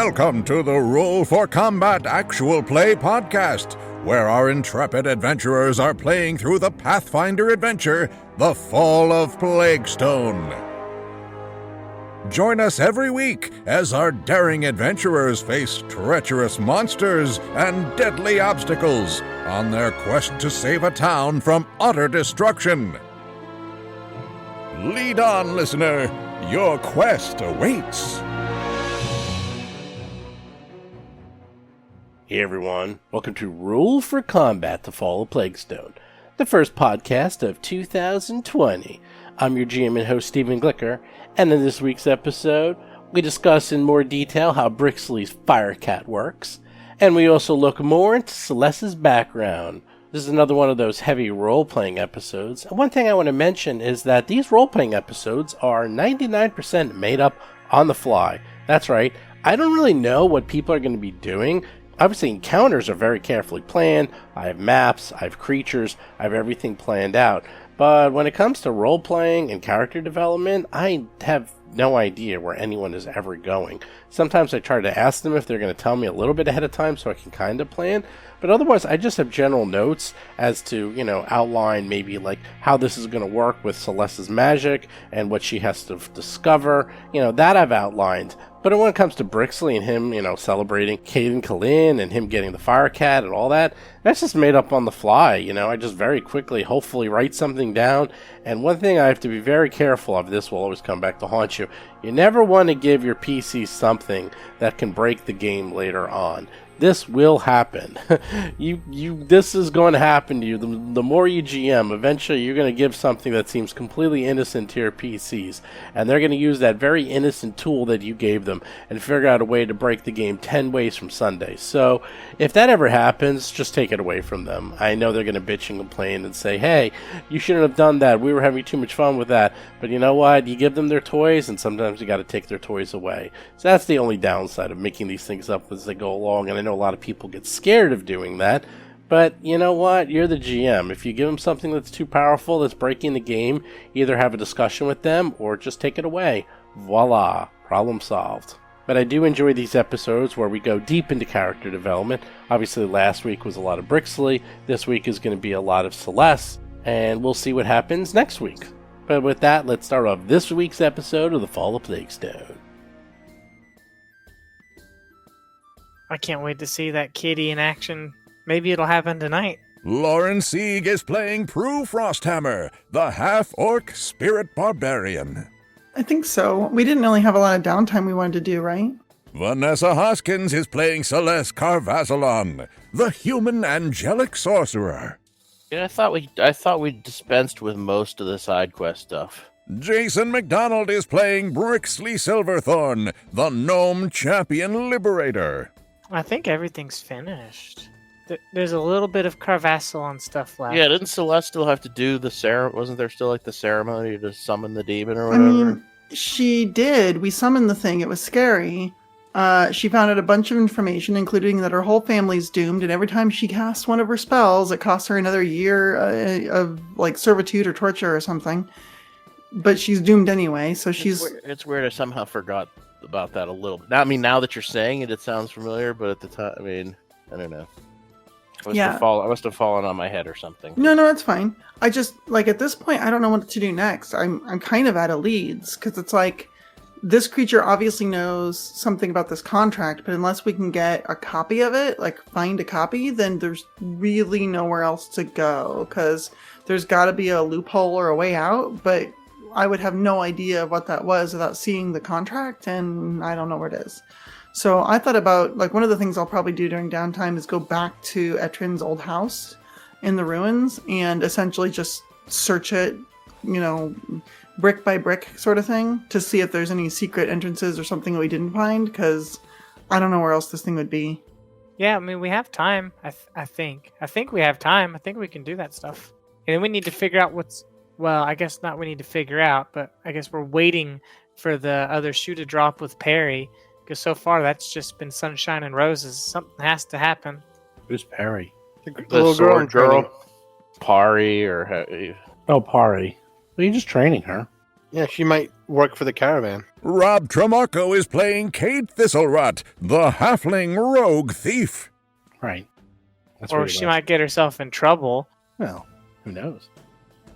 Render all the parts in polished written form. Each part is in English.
Welcome to the Roll for Combat Actual Play podcast, where our intrepid adventurers are playing through the Pathfinder adventure, The Fall of Plaguestone. Join us every week as our daring adventurers face treacherous monsters and deadly obstacles on their quest to save a town from utter destruction. Lead on, listener. Your quest awaits. Hey everyone, welcome to Roll for Combat, The Fall of Plaguestone, the first podcast of 2020. I'm your GM and host, Stephen Glicker, and in this week's episode, we discuss in more detail how Brixley's Firecat works, and we also look more into Celes's background. This is another one of those heavy role-playing episodes, and one thing I want to mention is that these role-playing episodes are 99% made up on the fly. That's right, I don't really know what people are going to be doing. Obviously, encounters are very carefully planned. I have maps, I have creatures, I have everything planned out. But when it comes to role-playing and character development, I have no idea where anyone is ever going. Sometimes I try to ask them if they're going to tell me a little bit ahead of time so I can kind of plan. But otherwise, I just have general notes as to, outline maybe like how this is going to work with Celeste's magic and what she has to discover. That I've outlined. But when it comes to Brixley and him, celebrating Caden Kalin and him getting the Firecat and all that, that's just made up on the fly. I just very quickly, hopefully, write something down. And one thing I have to be very careful of, this will always come back to haunt you. You never want to give your PC something that can break the game later on. This will happen. This is going to happen to you. The more you GM, eventually you're going to give something that seems completely innocent to your PCs, and they're going to use that very innocent tool that you gave them and figure out a way to break the game 10 ways from Sunday. So if that ever happens, just take it away from them. I know they're going to bitch and complain and say, hey, you shouldn't have done that. We were having too much fun with that. But you know what? You give them their toys, and sometimes you got to take their toys away. So that's the only downside of making these things up as they go along, and I know a lot of people get scared of doing that, but you know what? You're the GM. If you give them something that's too powerful, that's breaking the game, either have a discussion with them or just take it away. Voila, problem solved. But I do enjoy these episodes where we go deep into character development. Obviously, last week was a lot of Brixley. This week is going to be a lot of Celes, and we'll see what happens next week. But with that, let's start off this week's episode of The Fall of Plaguestone. I can't wait to see that kitty in action. Maybe it'll happen tonight. Lauren Sieg is playing Prue Frosthammer, the half-orc spirit barbarian. I think so. We didn't really have a lot of downtime we wanted to do, right? Vanessa Hoskins is playing Celeste Carvazalon, the human angelic sorcerer. Yeah, I thought we dispensed with most of the side quest stuff. Jason McDonald is playing Brixley Silverthorn, the gnome champion liberator. I think everything's finished. There's a little bit of Carvassalon stuff left. Yeah, didn't Celeste still have to do the ceremony? Wasn't there still the ceremony to summon the demon or whatever? I mean, she did. We summoned the thing. It was scary. She found out a bunch of information, including that her whole family's doomed, and every time she casts one of her spells, it costs her another year of servitude or torture or something. But she's doomed anyway, so she's... It's weird I somehow forgot about that a little bit. Now that you're saying it, it sounds familiar, but at the time, I don't know. I must have fallen on my head or something. No, it's fine. I just, at this point, I don't know what to do next. I'm kind of out of leads, because it's this creature obviously knows something about this contract, but unless we can get a copy of it, find a copy, then there's really nowhere else to go, because there's got to be a loophole or a way out, but I would have no idea what that was without seeing the contract, and I don't know where it is. So I thought about, one of the things I'll probably do during downtime is go back to Etrin's old house in the ruins and essentially just search it, brick by brick sort of thing, to see if there's any secret entrances or something that we didn't find, because I don't know where else this thing would be. Yeah, we have time, I think. I think we have time. I think we can do that stuff. And then we need to figure out well, I guess not we need to figure out, but I guess we're waiting for the other shoe to drop with Perry, because so far that's just been sunshine and roses. Something has to happen. Who's Perry? The little girl. Pari or... Oh, Pari. Well, you're just training her. Yeah, she might work for the caravan. Rob Tremarco is playing Kate Thistlerot, the halfling rogue thief. Right. That's Or what he she was. might get herself in trouble. Well, who knows?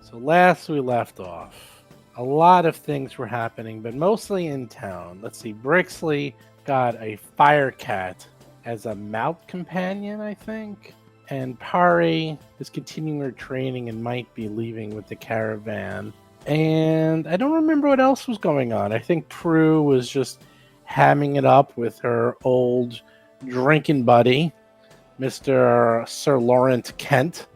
So last we left off, a lot of things were happening, but mostly in town. Let's see, Brixley got a fire cat as a mount companion, I think. And Pari is continuing her training and might be leaving with the caravan. And I don't remember what else was going on. I think Prue was just hamming it up with her old drinking buddy, Mr. Sir Laurent Kent.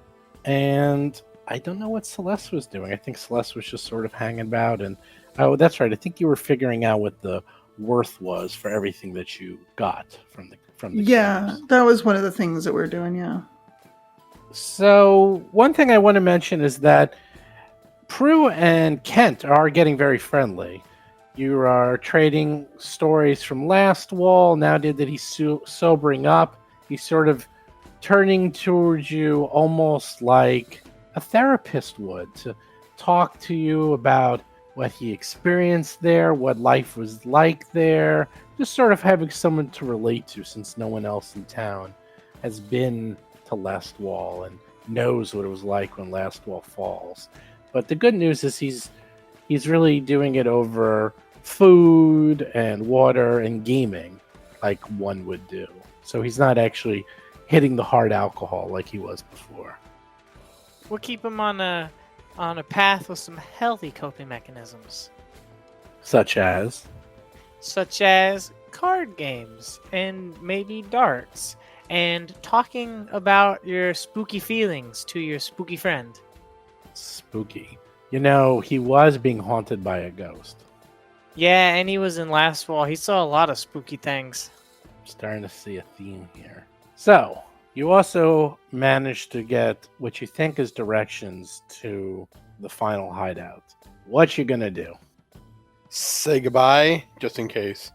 And I don't know what Celeste was doing. I think Celeste was just sort of hanging about. And oh, that's right. I think you were figuring out what the worth was for everything that you got from the Yeah, games. that was one of the things that we're doing, yeah. So one thing I want to mention is that Prue and Kent are getting very friendly. You are trading stories from last wall. Now that he's sobering up, he's sort of turning towards you almost like a therapist would, to talk to you about what he experienced there, what life was like there, just sort of having someone to relate to, since no one else in town has been to Last Wall and knows what it was like when Last Wall falls. But the good news is he's really doing it over food and water and gaming, like one would do. So he's not actually hitting the hard alcohol like he was before. We'll keep him on a path with some healthy coping mechanisms, Such as? card games and maybe darts, and talking about your spooky feelings to your spooky friend. Spooky. You know, he was being haunted by a ghost. Yeah, and he was in Last Wall. He saw a lot of spooky things. Starting to see a theme here. So, you also managed to get what you think is directions to the final hideout. What you gonna do? Say goodbye, just in case.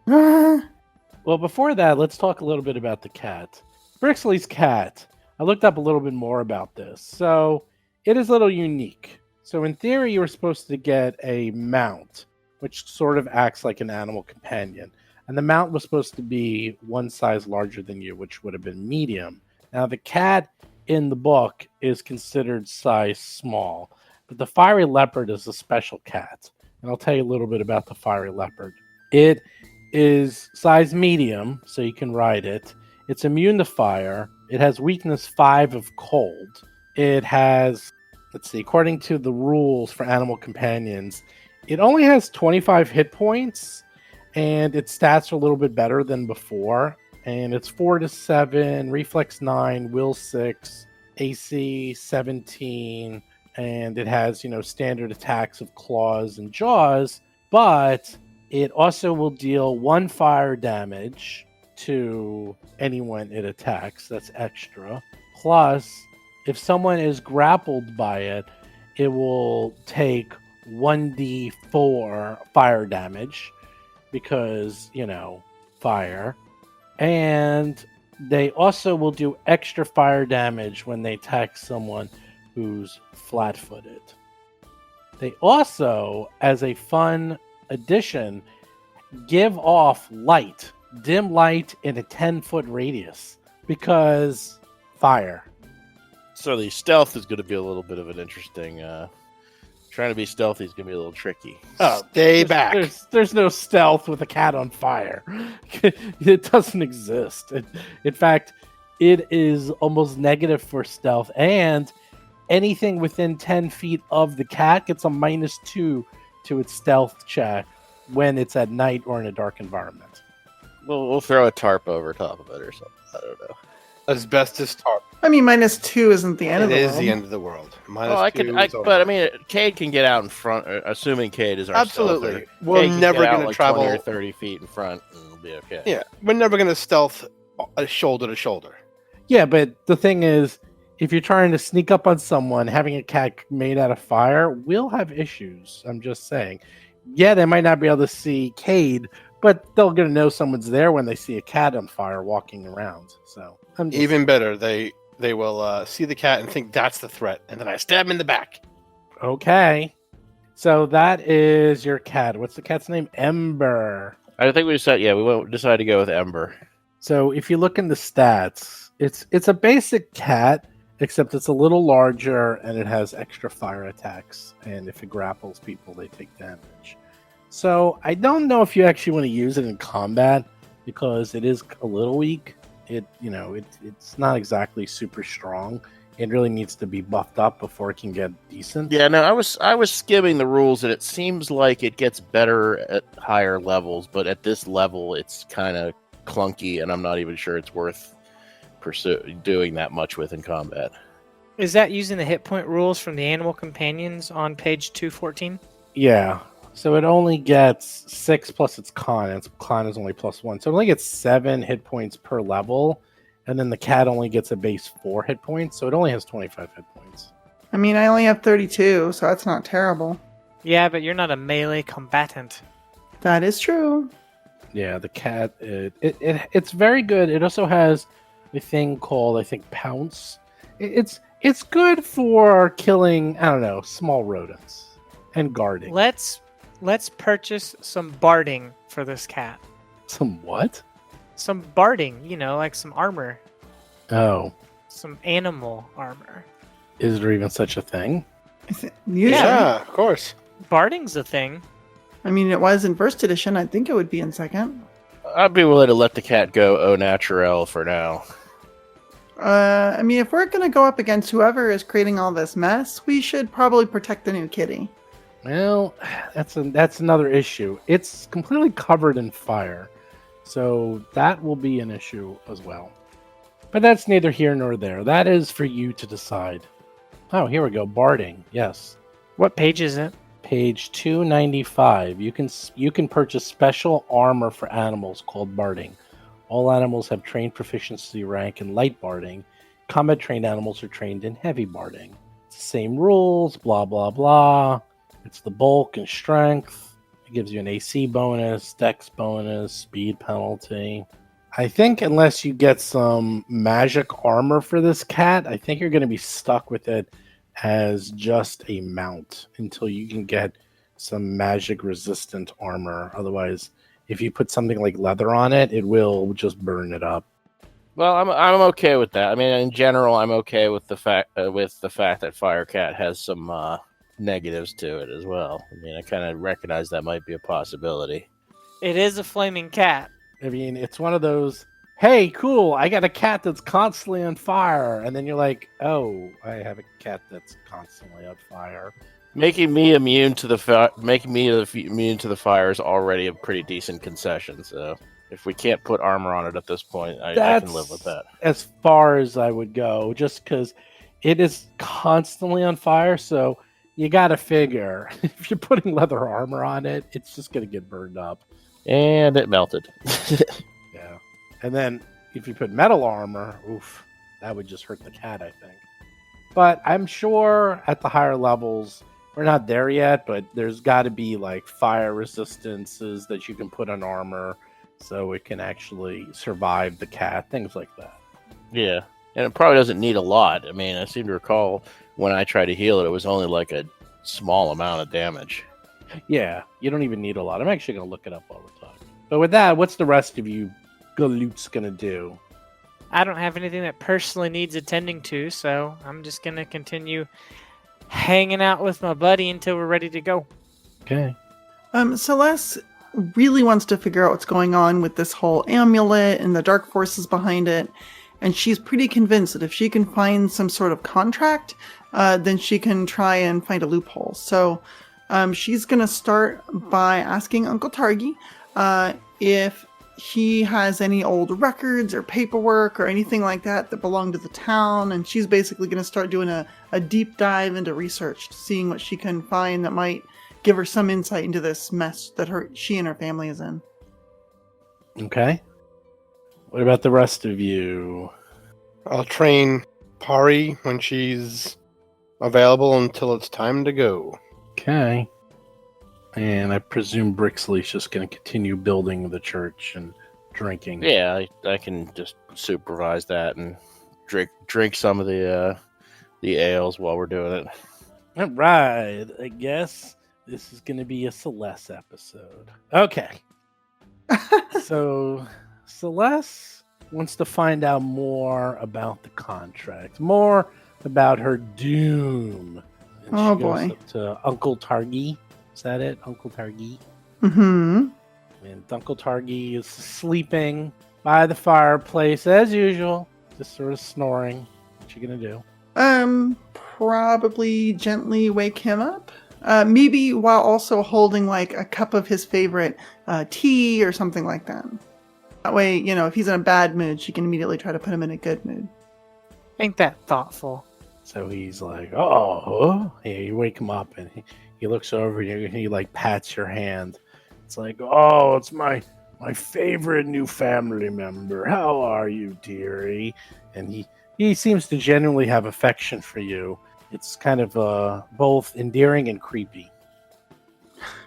Well, before that, let's talk a little bit about the cat. Brixley's cat. I looked up a little bit more about this. So, it is a little unique. So, in theory, you were supposed to get a mount, which sort of acts like an animal companion. And the mount was supposed to be one size larger than you, which would have been medium. Now, the cat in the book is considered size small, but the fiery leopard is a special cat. And I'll tell you a little bit about the fiery leopard. It is size medium, so you can ride it. It's immune to fire. It has weakness 5 of cold. It has, let's see, according to the rules for animal companions, it only has 25 hit points, and its stats are a little bit better than before. And it's 4 to 7, reflex 9, will 6, AC 17, and it has, standard attacks of claws and jaws, but it also will deal 1 fire damage to anyone it attacks. That's extra. Plus, if someone is grappled by it, it will take 1d4 fire damage because, fire. And they also will do extra fire damage when they attack someone who's flat-footed. They also, as a fun addition, give off light, dim light in a 10-foot radius because fire. So the stealth is going to be a little bit of an interesting. Trying to be stealthy is going to be a little tricky. Oh, stay back. There's no stealth with a cat on fire. It doesn't exist. In fact, it is almost negative for stealth, and anything within 10 feet of the cat gets a -2 to its stealth check when it's at night or in a dark environment. We'll throw a tarp over top of it or something. I don't know. Asbestos tarp. I mean, -2 isn't the end of It the is world. the end of the world. Well, I could, Cade can get out in front, assuming Cade is our Absolutely. stealther. We're Cade can never get out going to like travel 20 or 30 feet in front, and it'll be okay. Yeah, we're never going to stealth shoulder to shoulder. Yeah, but the thing is, if you're trying to sneak up on someone, having a cat made out of fire will have issues. I'm just saying. Yeah, they might not be able to see Cade, but they're going to know someone's there when they see a cat on fire walking around. So Even better, they will see the cat and think that's the threat, and then I stab him in the back. Okay. So that is your cat. What's the cat's name? Ember. I think we decided to go with Ember. So if you look in the stats, it's a basic cat, except it's a little larger and it has extra fire attacks. And if it grapples people, they take damage. So I don't know if you actually want to use it in combat because it is a little weak. It's not exactly super strong. It really needs to be buffed up before it can get decent. Yeah, no, I was skimming the rules, and it seems like it gets better at higher levels, but at this level, it's kind of clunky, and I'm not even sure it's worth doing that much with in combat. Is that using the hit point rules from the animal companions on page 214? Yeah. So it only gets 6 plus its con, and its con is only +1. So it only gets 7 hit points per level. And then the cat only gets a base 4 hit points, so it only has 25 hit points. I mean, I only have 32, so that's not terrible. Yeah, but you're not a melee combatant. That is true. Yeah, the cat, it's very good. It also has a thing called, I think, Pounce. It's good for killing, I don't know, small rodents and guarding. Let's purchase some barding for this cat. Some what? Some barding, like some armor. Oh. Some animal armor. Is there even such a thing? Yeah, of course. Barding's a thing. I mean, it was in first edition. I think it would be in second. I'd be willing to let the cat go au naturel for now. I mean, if we're going to go up against whoever is creating all this mess, we should probably protect the new kitty. Well, that's another issue. It's completely covered in fire. So that will be an issue as well. But that's neither here nor there. That is for you to decide. Oh, here we go. Barding. Yes. What page is it? Page 295. You can purchase special armor for animals called barding. All animals have trained proficiency rank in light barding. Combat trained animals are trained in heavy barding. It's the same rules, blah, blah, blah. It's the bulk and strength. It gives you an AC bonus, dex bonus, speed penalty. I think unless you get some magic armor for this cat, I think you're going to be stuck with it as just a mount until you can get some magic resistant armor. Otherwise, if you put something like leather on it, it will just burn it up. Well, I'm okay with that. I mean, in general, I'm okay with the fact that Firecat has some negatives to it as well. I mean, I kind of recognize that might be a possibility. It is a flaming cat. I mean, it's one of those, hey, cool, I got a cat that's constantly on fire. And then you're like, oh, I have a cat that's constantly on fire. Making me immune to the fire is already a pretty decent concession. So if we can't put armor on it at this point, I can live with that. As far as I would go, just because it is constantly on fire. So you got to figure if you're putting leather armor on it, it's just going to get burned up. And it melted. Yeah. And then if you put metal armor, oof, that would just hurt the cat, I think. But I'm sure at the higher levels, we're not there yet, but there's got to be like fire resistances that you can put on armor so it can actually survive the cat, things like that. Yeah. And it probably doesn't need a lot. I mean, I seem to recall when I tried to heal it, it was only like a small amount of damage. Yeah, you don't even need a lot. I'm actually going to look it up while we're talking. But with that, what's the rest of you galoots going to do? I don't have anything that personally needs attending to, so I'm just going to continue hanging out with my buddy until we're ready to go. Okay. Celes really wants to figure out what's going on with this whole amulet and the dark forces behind it. And she's pretty convinced that if she can find some sort of contract, then she can try and find a loophole. So she's going to start by asking Uncle Targi if he has any old records or paperwork or anything like that that belong to the town. And she's basically going to start doing a deep dive into research, seeing what she can find that might give her some insight into this mess that she and her family is in. Okay. What about the rest of you? I'll train Pari when she's available until it's time to go. Okay. And I presume Brixley's just going to continue building the church and drinking. Yeah, I can just supervise that and drink some of the ales while we're doing it. All right, I guess. This is going to be a Celes episode. Okay. So, Celes wants to find out more about the contract, more about her doom. And Oh, she goes boy. up to Uncle Targi. Is that it? Uncle Targi? Mm-hmm. And Uncle Targi is sleeping by the fireplace as usual, just sort of snoring. What you going to do? Probably gently wake him up. Maybe while also holding like a cup of his favorite tea or something like that. That way, you know, if he's in a bad mood, she can immediately try to put him in a good mood. Ain't that thoughtful? So he's like, oh, yeah, you wake him up and he looks over you and he like pats your hand. It's like, oh, it's my favorite new family member. How are you, dearie? And he seems to genuinely have affection for you. It's kind of both endearing and creepy.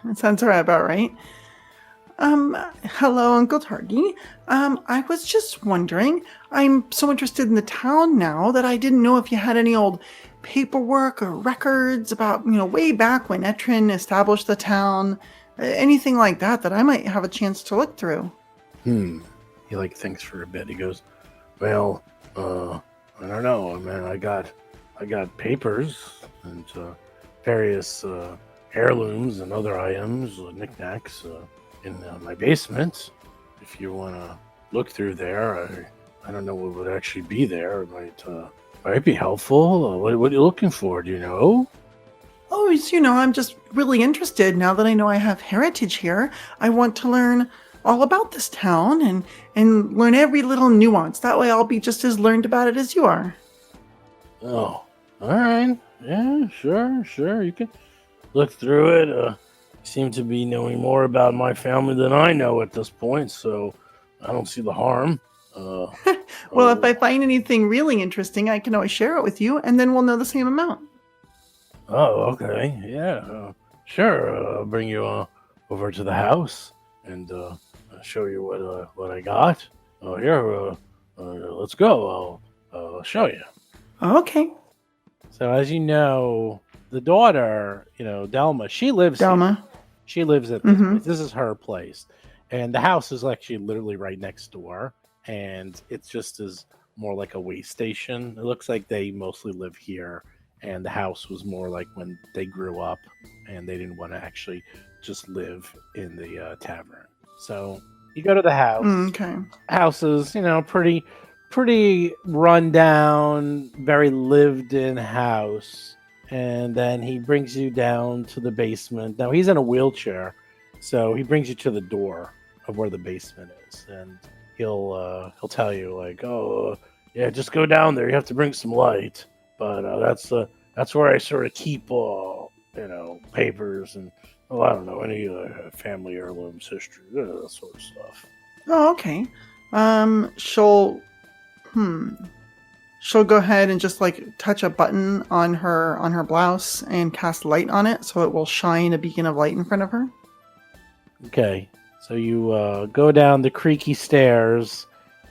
That sounds about right. Hello, Uncle Targi. I was just wondering, I'm so interested in the town now that I didn't know if you had any old paperwork or records about, you know, way back when Etrin established the town, anything like that I might have a chance to look through. He like thinks for a bit. He goes, well, I don't know, man. I got papers and various heirlooms and other items, knickknacks, in my basement. If you want to look through there, I don't know what would actually be there. It might be helpful. What are you looking for? Do you know? Oh, you know, I'm just really interested now that I know I have heritage here. I want to learn all about this town and learn every little nuance. That way I'll be just as learned about it as you are. Oh, all right. Yeah, sure. You can look through it. You seem to be knowing more about my family than I know at this point, so I don't see the harm. Well, if I find anything really interesting, I can always share it with you, and then we'll know the same amount. Oh, okay. Yeah, sure. I'll bring you over to the house and show you what I got. Here, let's go. I'll show you. Okay. So, as you know, the daughter, you know, Delma, she lives here. Delma. She lives at this place. This is her place. And the house is actually literally right next door. And it's just as more like a way station. It looks like they mostly live here. And the house was more like when they grew up and they didn't want to actually just live in the tavern. So you go to the house. Okay. House is, you know, pretty run down, very lived in house. And then he brings you down to the basement. Now he's in a wheelchair, so he brings you to the door of where the basement is, and he'll tell you like, "Oh, yeah, just go down there. You have to bring some light." But that's where I sort of keep papers and I don't know, any family heirlooms, history, that sort of stuff. Oh, okay. She'll go ahead and just like touch a button on her blouse and cast light on it, so it will shine a beacon of light in front of her. Okay, so you go down the creaky stairs.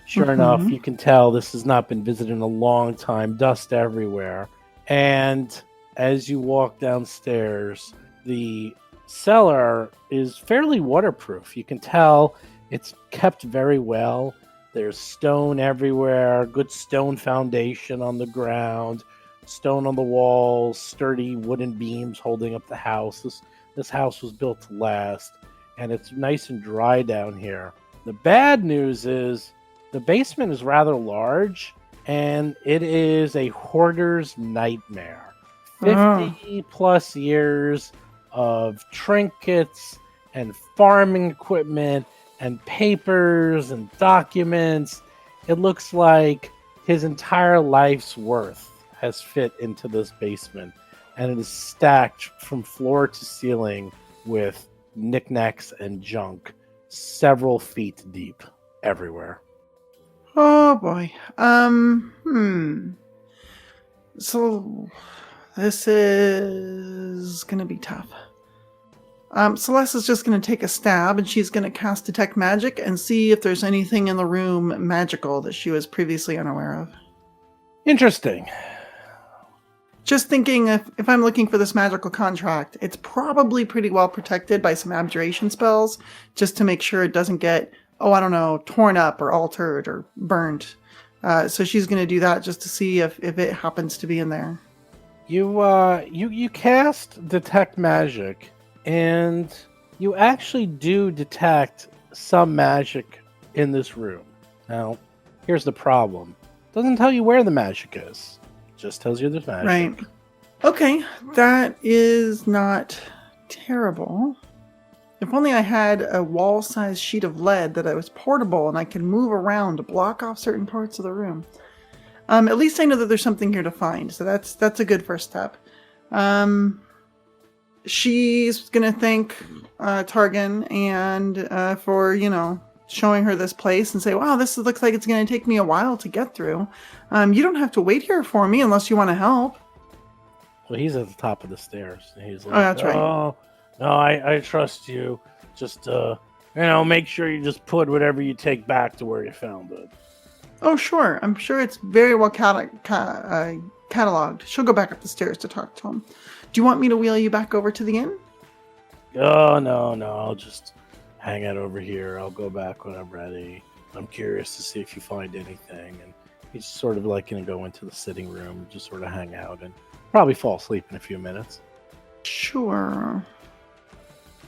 Sure enough, you can tell this has not been visited in a long time. Dust everywhere. And as you walk downstairs, the cellar is fairly waterproof. You can tell it's kept very well. There's stone everywhere, good stone foundation on the ground, stone on the walls, sturdy wooden beams holding up the house. This house was built to last, and it's nice and dry down here. The bad news is the basement is rather large, and it is a hoarder's nightmare. 50 plus years of trinkets and farming equipment and papers and documents. It looks like his entire life's worth has fit into this basement, and it is stacked from floor to ceiling with knickknacks and junk several feet deep everywhere. Oh boy. So this is gonna be tough. Celes is just going to take a stab, and she's going to cast Detect Magic and see if there's anything in the room magical that she was previously unaware of. Interesting. just thinking if I'm looking for this magical contract, it's probably pretty well protected by some abjuration spells, just to make sure it doesn't get, torn up or altered or burned. So she's going to do that just to see if it happens to be in there. You cast Detect Magic, and you actually do detect some magic in this room. Now, here's the problem. It doesn't tell you where the magic is. It just tells you there's magic. Right. Okay, that is not terrible. If only I had a wall-sized sheet of lead that was portable and I could move around to block off certain parts of the room. At least I know that there's something here to find, so that's a good first step. She's gonna thank Targan and for showing her this place and say, "Wow, this looks like it's gonna take me a while to get through. You don't have to wait here for me unless you want to help." Well, he's at the top of the stairs. He's like, "Oh, that's right. Oh, no, I trust you. Just make sure you just put whatever you take back to where you found it." Oh, sure. I'm sure it's very well cataloged. She'll go back up the stairs to talk to him. Do you want me to wheel you back over to the inn? Oh, no. I'll just hang out over here. I'll go back when I'm ready. I'm curious to see if you find anything. And he's sort of like going to go into the sitting room, just sort of hang out and probably fall asleep in a few minutes. Sure.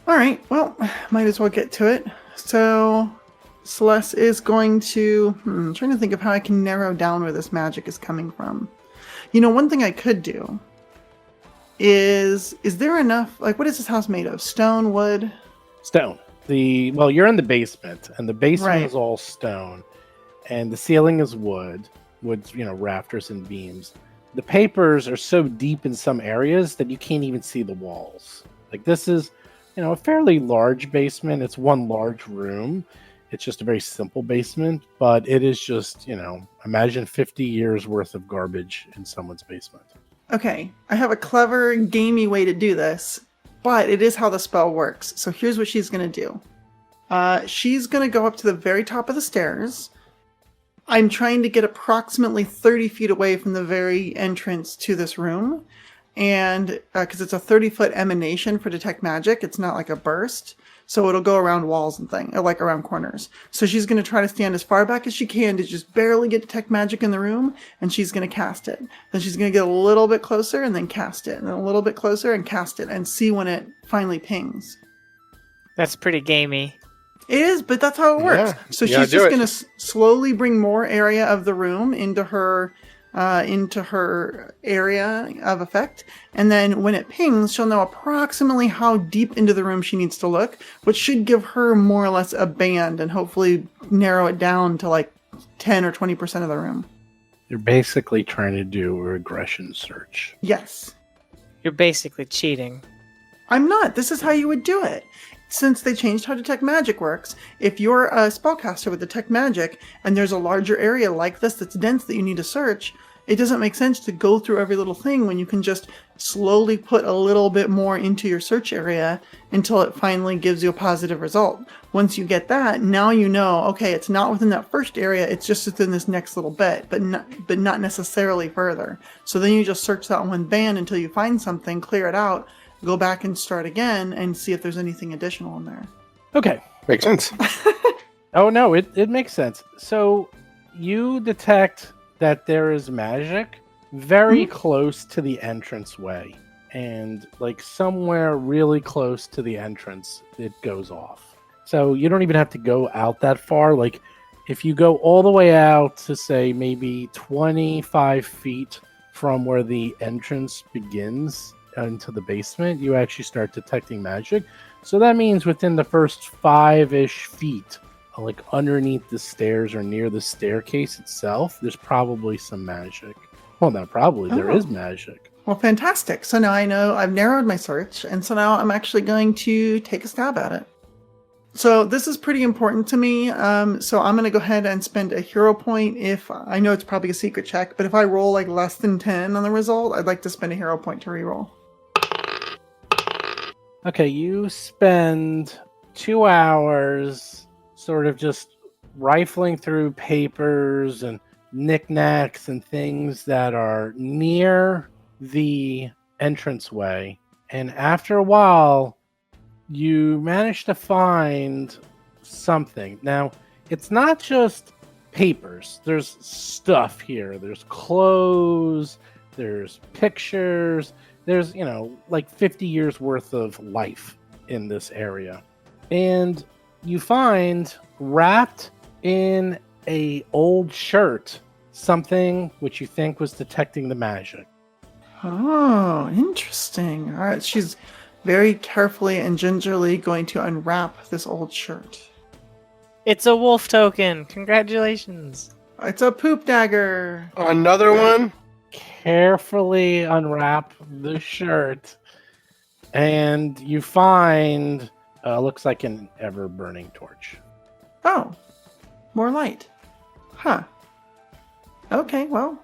All right. Well, might as well get to it. So Celes is going to... I'm trying to think of how I can narrow down where this magic is coming from. One thing I could do is there enough... what is this house made of? Stone, wood? Stone. You're in the basement, and the basement Right. is all stone, and the ceiling is wood, rafters and beams. The papers are so deep in some areas that you can't even see the walls. This is, a fairly large basement. It's one large room. It's just a very simple basement, but it is just, imagine 50 years worth of garbage in someone's basement. Okay, I have a clever, gamey way to do this, but it is how the spell works. So here's what she's going to do. She's going to go up to the very top of the stairs. I'm trying to get approximately 30 feet away from the very entrance to this room. And because it's a 30-foot emanation for Detect Magic, it's not like a burst. So it'll go around walls and things, or around corners. So she's going to try to stand as far back as she can to just barely get Detect Magic in the room, and she's going to cast it. Then she's going to get a little bit closer and then cast it, and then a little bit closer and cast it, and see when it finally pings. That's pretty gamey. It is, but that's how it works. Yeah, So you gotta she's just do it. going to slowly bring more area of the room into her area of effect, and then when it pings, she'll know approximately how deep into the room she needs to look, which should give her more or less a band and hopefully narrow it down to 10 or 20% of the room. You're basically trying to do a regression search. Yes. You're basically cheating. I'm not. This is how you would do it. Since they changed how Detect Magic works, if you're a spellcaster with Detect Magic and there's a larger area like this that's dense that you need to search, it doesn't make sense to go through every little thing when you can just slowly put a little bit more into your search area until it finally gives you a positive result. Once you get that, now you know, okay, it's not within that first area, it's just within this next little bit, but not necessarily further. So then you just search that one band until you find something, clear it out, go back and start again and see if there's anything additional in there. Okay. Makes sense. Oh, no, it makes sense. So you detect that there is magic very close to the entranceway. And somewhere really close to the entrance, it goes off. So you don't even have to go out that far. If you go all the way out to, say, maybe 25 feet from where the entrance begins into the basement, you actually start detecting magic. So that means within the first 5-ish feet, underneath the stairs or near the staircase itself, there's probably some magic. Well, not probably, there is magic. Well, fantastic. So now I know I've narrowed my search, and so now I'm actually going to take a stab at it. So this is pretty important to me, so I'm going to go ahead and spend a hero point if, I know it's probably a secret check, but if I roll less than 10 on the result, I'd like to spend a hero point to reroll. Okay, you spend 2 hours sort of just rifling through papers and knickknacks and things that are near the entranceway, and after a while, you manage to find something. Now, it's not just papers. There's stuff here. There's clothes, there's pictures, there's, like 50 years worth of life in this area. And you find wrapped in a old shirt something which you think was detecting the magic. Oh, interesting. All right, she's very carefully and gingerly going to unwrap this old shirt. It's a wolf token. Congratulations. It's a poop dagger. Another one? Carefully unwrap the shirt, and you find looks like an ever-burning torch. Oh, more light. Huh. Okay, well,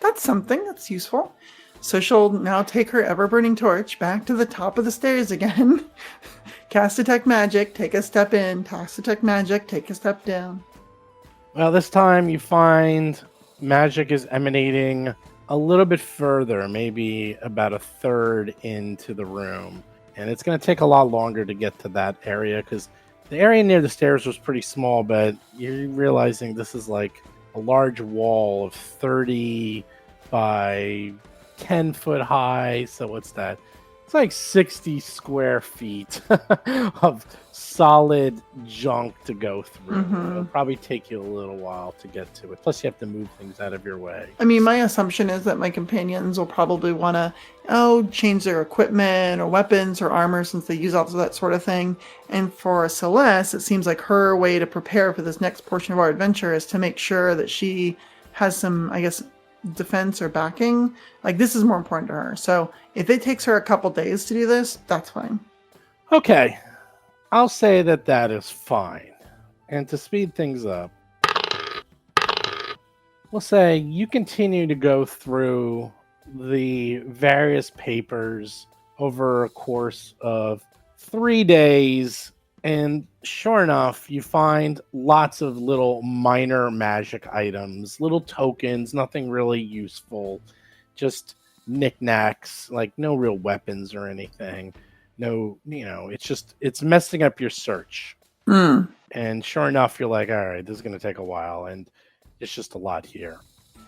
that's something. That's useful. So she'll now take her ever-burning torch back to the top of the stairs again. Cast Detect Magic, take a step in. Cast Detect Magic, take a step down. Well, this time you find magic is emanating a little bit further, maybe about a third into the room. And it's going to take a lot longer to get to that area because the area near the stairs was pretty small, but you're realizing this is like a large wall of 30 by 10 foot high. So what's that? It's like 60 square feet of solid junk to go through. Mhm. It'll probably take you a little while to get to it. Plus, you have to move things out of your way. I mean, my assumption is that my companions will probably want to, change their equipment or weapons or armor since they use all that sort of thing. And for Celes, it seems like her way to prepare for this next portion of our adventure is to make sure that she has some, I guess, defense or backing. Like, this is more important to her. So if it takes her a couple days to do this, that's fine. Okay. I'll say that is fine. And to speed things up, we'll say you continue to go through the various papers over a course of 3 days, and sure enough, you find lots of little minor magic items, little tokens, nothing really useful, just knickknacks, like no real weapons or anything. No, it's messing up your search. And sure enough, you're like, all right, this is going to take a while, and it's just a lot here.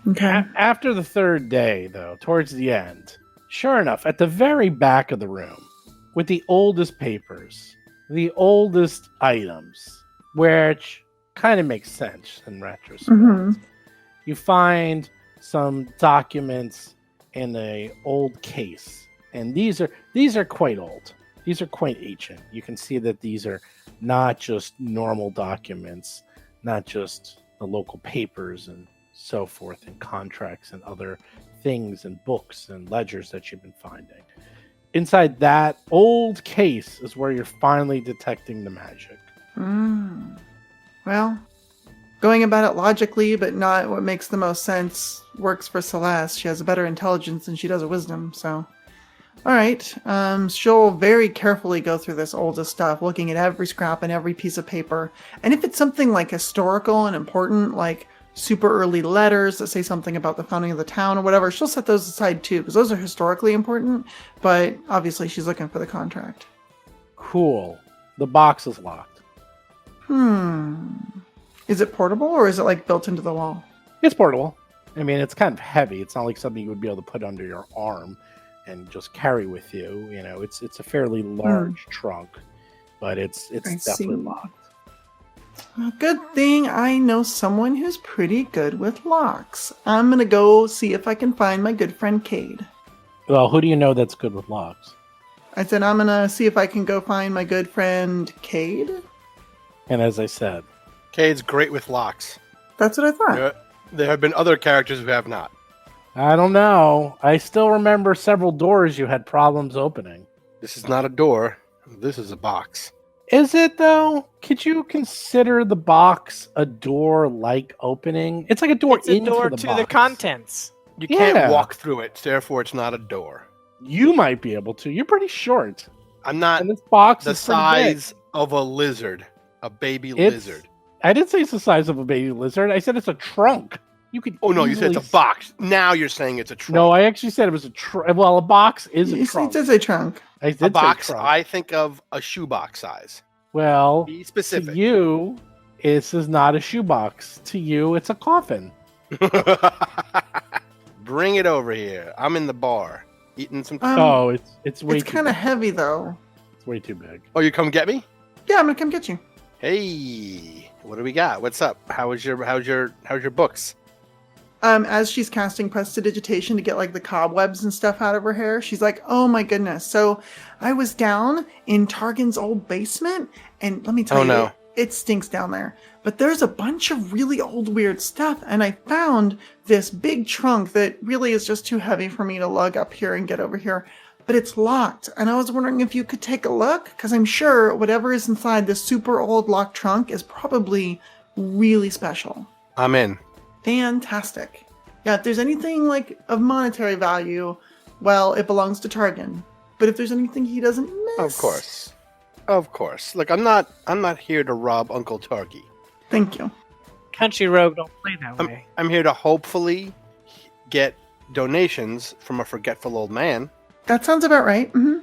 Okay. After the third day, though, towards the end, sure enough, at the very back of the room, with the oldest papers, the oldest items, which kind of makes sense in retrospect, you find some documents in an old case. And these are quite old. These are quite ancient. You can see that these are not just normal documents, not just the local papers and so forth, and contracts and other things and books and ledgers that you've been finding. Inside that old case is where you're finally detecting the magic. Well, going about it logically, but not what makes the most sense, works for Celes. She has a better intelligence than she does a wisdom, so... Alright, she'll very carefully go through this oldest stuff, looking at every scrap and every piece of paper. And if it's something like historical and important, like super early letters that say something about the founding of the town or whatever, she'll set those aside too, because those are historically important, but obviously she's looking for the contract. Cool. The box is locked. Is it portable, or is it like built into the wall? It's portable. I mean, it's kind of heavy. It's not like something you would be able to put under your arm and just carry with you. It's a fairly large trunk, but it's definitely locked. Well, good thing I know someone who's pretty good with locks. I'm gonna go see if I can find my good friend Cade. Well, who do you know that's good with locks? I said I'm gonna see if I can go find my good friend Cade. And as I said, Cade's great with locks. That's what I thought. There have been other characters who have not. I don't know. I still remember several doors you had problems opening. This is not a door. This is a box. Is it, though? Could you consider the box a door-like opening? It's like a door It's a into door the to box. the contents. You Yeah. can't walk through it, therefore it's not a door. You might be able to. You're pretty short. I'm not And this box the is pretty big. size of a lizard. A baby It's- lizard. I didn't say it's the size of a baby lizard. I said it's a trunk. You could. Oh no, you said it's easily a box. Now you're saying it's a trunk. No, I actually said it was a trunk. Well, a box is a It trunk. says a trunk. I did a box. say trunk. I think of a shoebox size. Well, Be to specific. you, this is not a shoebox. To you, it's a coffin. Bring it over here. I'm in the bar eating some. Oh, it's way It's too kind of big. heavy though. It's way too big. Oh, you come get me? Yeah, I'm gonna come get you. Hey, what do we got? What's up? How's your books? As she's casting prestidigitation to get like the cobwebs and stuff out of her hair, she's like, "Oh my goodness!" So I was down in Targan's old basement, and let me tell Oh, you, no. it stinks down there. But there's a bunch of really old weird stuff, and I found this big trunk that really is just too heavy for me to lug up here and get over here. But it's locked, and I was wondering if you could take a look, because I'm sure whatever is inside this super old locked trunk is probably really special. I'm in. Fantastic. Yeah, if there's anything like of monetary value, well, it belongs to Targan. But if there's anything he doesn't miss, Of course. Look, I'm not here to rob Uncle Targy. Thank you. Country rogue don't play that way. I'm here to hopefully get donations from a forgetful old man. That sounds about right. Mm-hmm.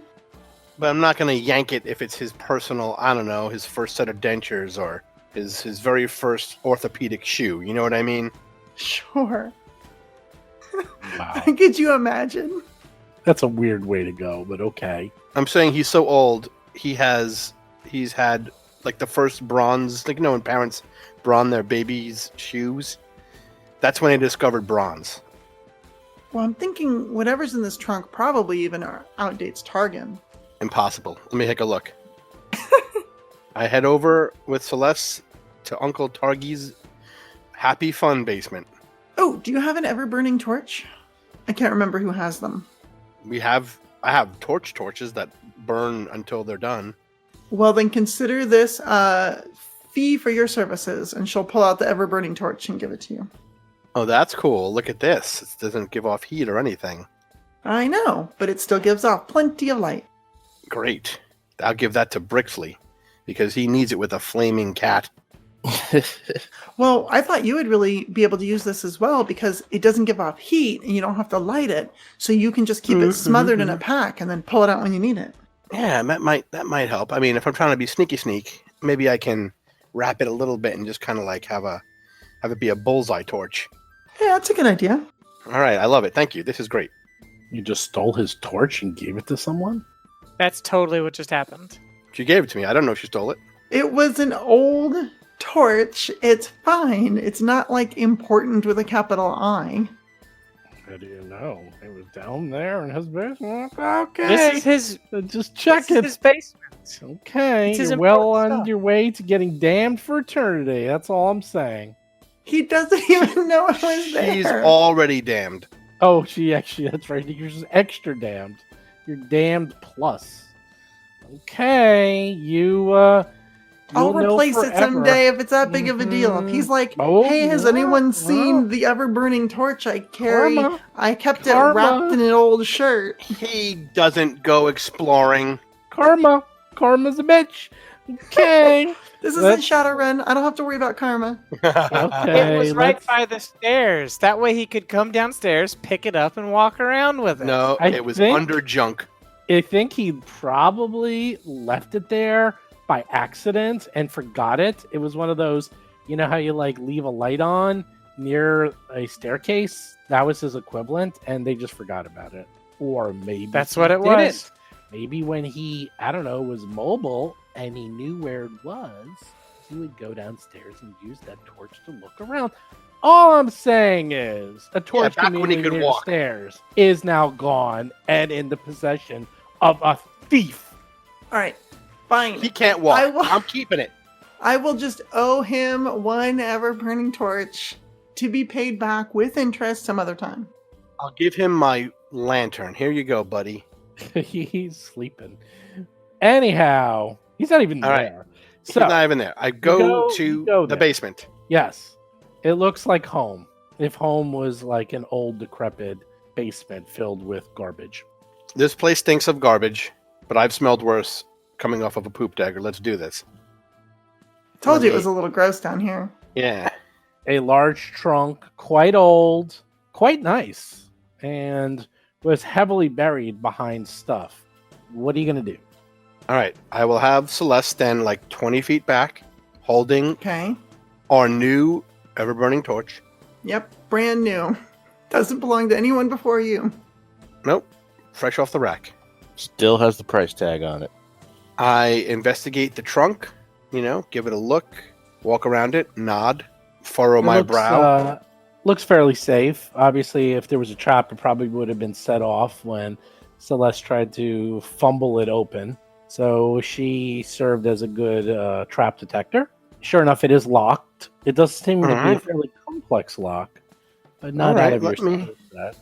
But I'm not going to yank it if it's his personal, I don't know, his first set of dentures or his very first orthopedic shoe. You know what I mean? Sure. Wow, Could you imagine? that's a weird way to go, but okay. I'm saying he's so old, he's had like the first bronze, like, you know, when parents bronze their babies' shoes? That's when they discovered bronze. Well, I'm thinking whatever's in this trunk probably even outdates Targan. Impossible. Let me take a look. I head over with Celes to Uncle Targy's Happy Fun basement. Oh, do you have an ever-burning torch? I can't remember who has them. I have torches that burn until they're done. Well, then consider this a fee for your services, and she'll pull out the ever-burning torch and give it to you. Oh, that's cool. Look at this. It doesn't give off heat or anything. I know, but it still gives off plenty of light. Great. I'll give that to Brixley because he needs it with a flaming cat. Well, I thought you would really be able to use this as well because it doesn't give off heat and you don't have to light it. So you can just keep it smothered in a pack and then pull it out when you need it. Yeah, that might help. I mean, if I'm trying to be sneak, maybe I can wrap it a little bit and just kind of like have it be a bullseye torch. Yeah, that's a good idea. All right, I love it. Thank you. This is great. You just stole his torch and gave it to someone? That's totally what just happened. She gave it to me. I don't know if she stole it. It was an old torch. It's fine. It's not like important with a capital I. How do you know? It was down there in his basement. Okay. This is his. Just check This it. is his basement. Okay. It's his You're well important on stuff. your way to getting damned for eternity. That's all I'm saying. He doesn't even know it was there. She's already damned. Oh, that's right. You're just extra damned. You're damned plus. Okay. I'll you'll know replace it forever. someday if it's that big of a deal. If he's like, Oh, hey, has yeah, anyone seen well. the ever-burning torch I carry? Karma. I kept Karma. it wrapped in an old shirt. He doesn't go exploring. Karma. Karma's a bitch. Okay. This isn't That's- Shadowrun. I don't have to worry about karma. Okay. It was right let's- by the stairs. That way he could come downstairs, pick it up, and walk around with it. No, I it was think- under junk. I think he probably left it there by accident and forgot it. It was one of those, you know how you like leave a light on near a staircase? That was his equivalent, and they just forgot about it. Or maybe That's he what it didn't. was. Maybe when he, I don't know, was mobile and he knew where it was, he would go downstairs and use that torch to look around. All I'm saying is a torch back when he community could near walk. the stairs is now gone and in the possession of a thief. All right, fine. He can't walk. I will- I'm keeping it. I will just owe him one ever-burning torch to be paid back with interest some other time. I'll give him my lantern. Here you go, buddy. He's sleeping. Anyhow, he's not even All right. there. He's So, not even there. I go you go the there. basement. yes, it looks like home. If home was like an old, decrepit basement filled with garbage. This place stinks of garbage, but I've smelled worse coming off of a poop dagger. Let's do this. Told you it Let was me- a little gross down here. Yeah. a large trunk, quite old, quite nice, and was heavily buried behind stuff. What are you going to do? All right, I will have Celeste stand like 20 feet back, holding Okay. our new ever-burning torch. Yep. Brand new. Doesn't belong to anyone before you. Nope, fresh off the rack. Still has the price tag on it. I investigate the trunk, give it a look, walk around it, nod, furrow my brow. Looks fairly safe. Obviously, if there was a trap, it probably would have been set off when Celeste tried to fumble it open. So she served as a good trap detector. Sure enough, it is locked. It does seem to be a fairly complex lock, but not out of your standard set.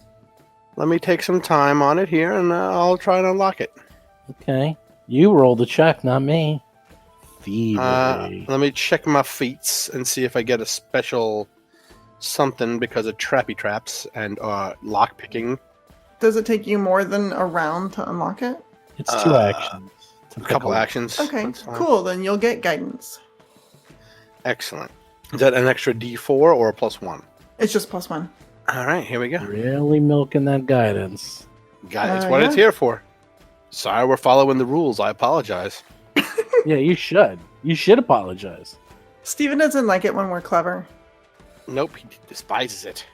Let me take some time on it here, and I'll try and unlock it. Okay. You roll the check, not me. Thievery. Let me check my feats and see if I get a special something because of trappy traps and lock picking. Does it take you more than a round to unlock it? It's 2 actions. A couple actions. Okay, That's fine. cool. Then you'll get guidance. Excellent. Is that an extra D4 or a +1? It's just +1. All right, here we go. Really milking that guidance. It's what it's yeah. here for. Sorry, we're following the rules. I apologize. Yeah, you should. You should apologize. Steven doesn't like it when we're clever. Nope, he despises it.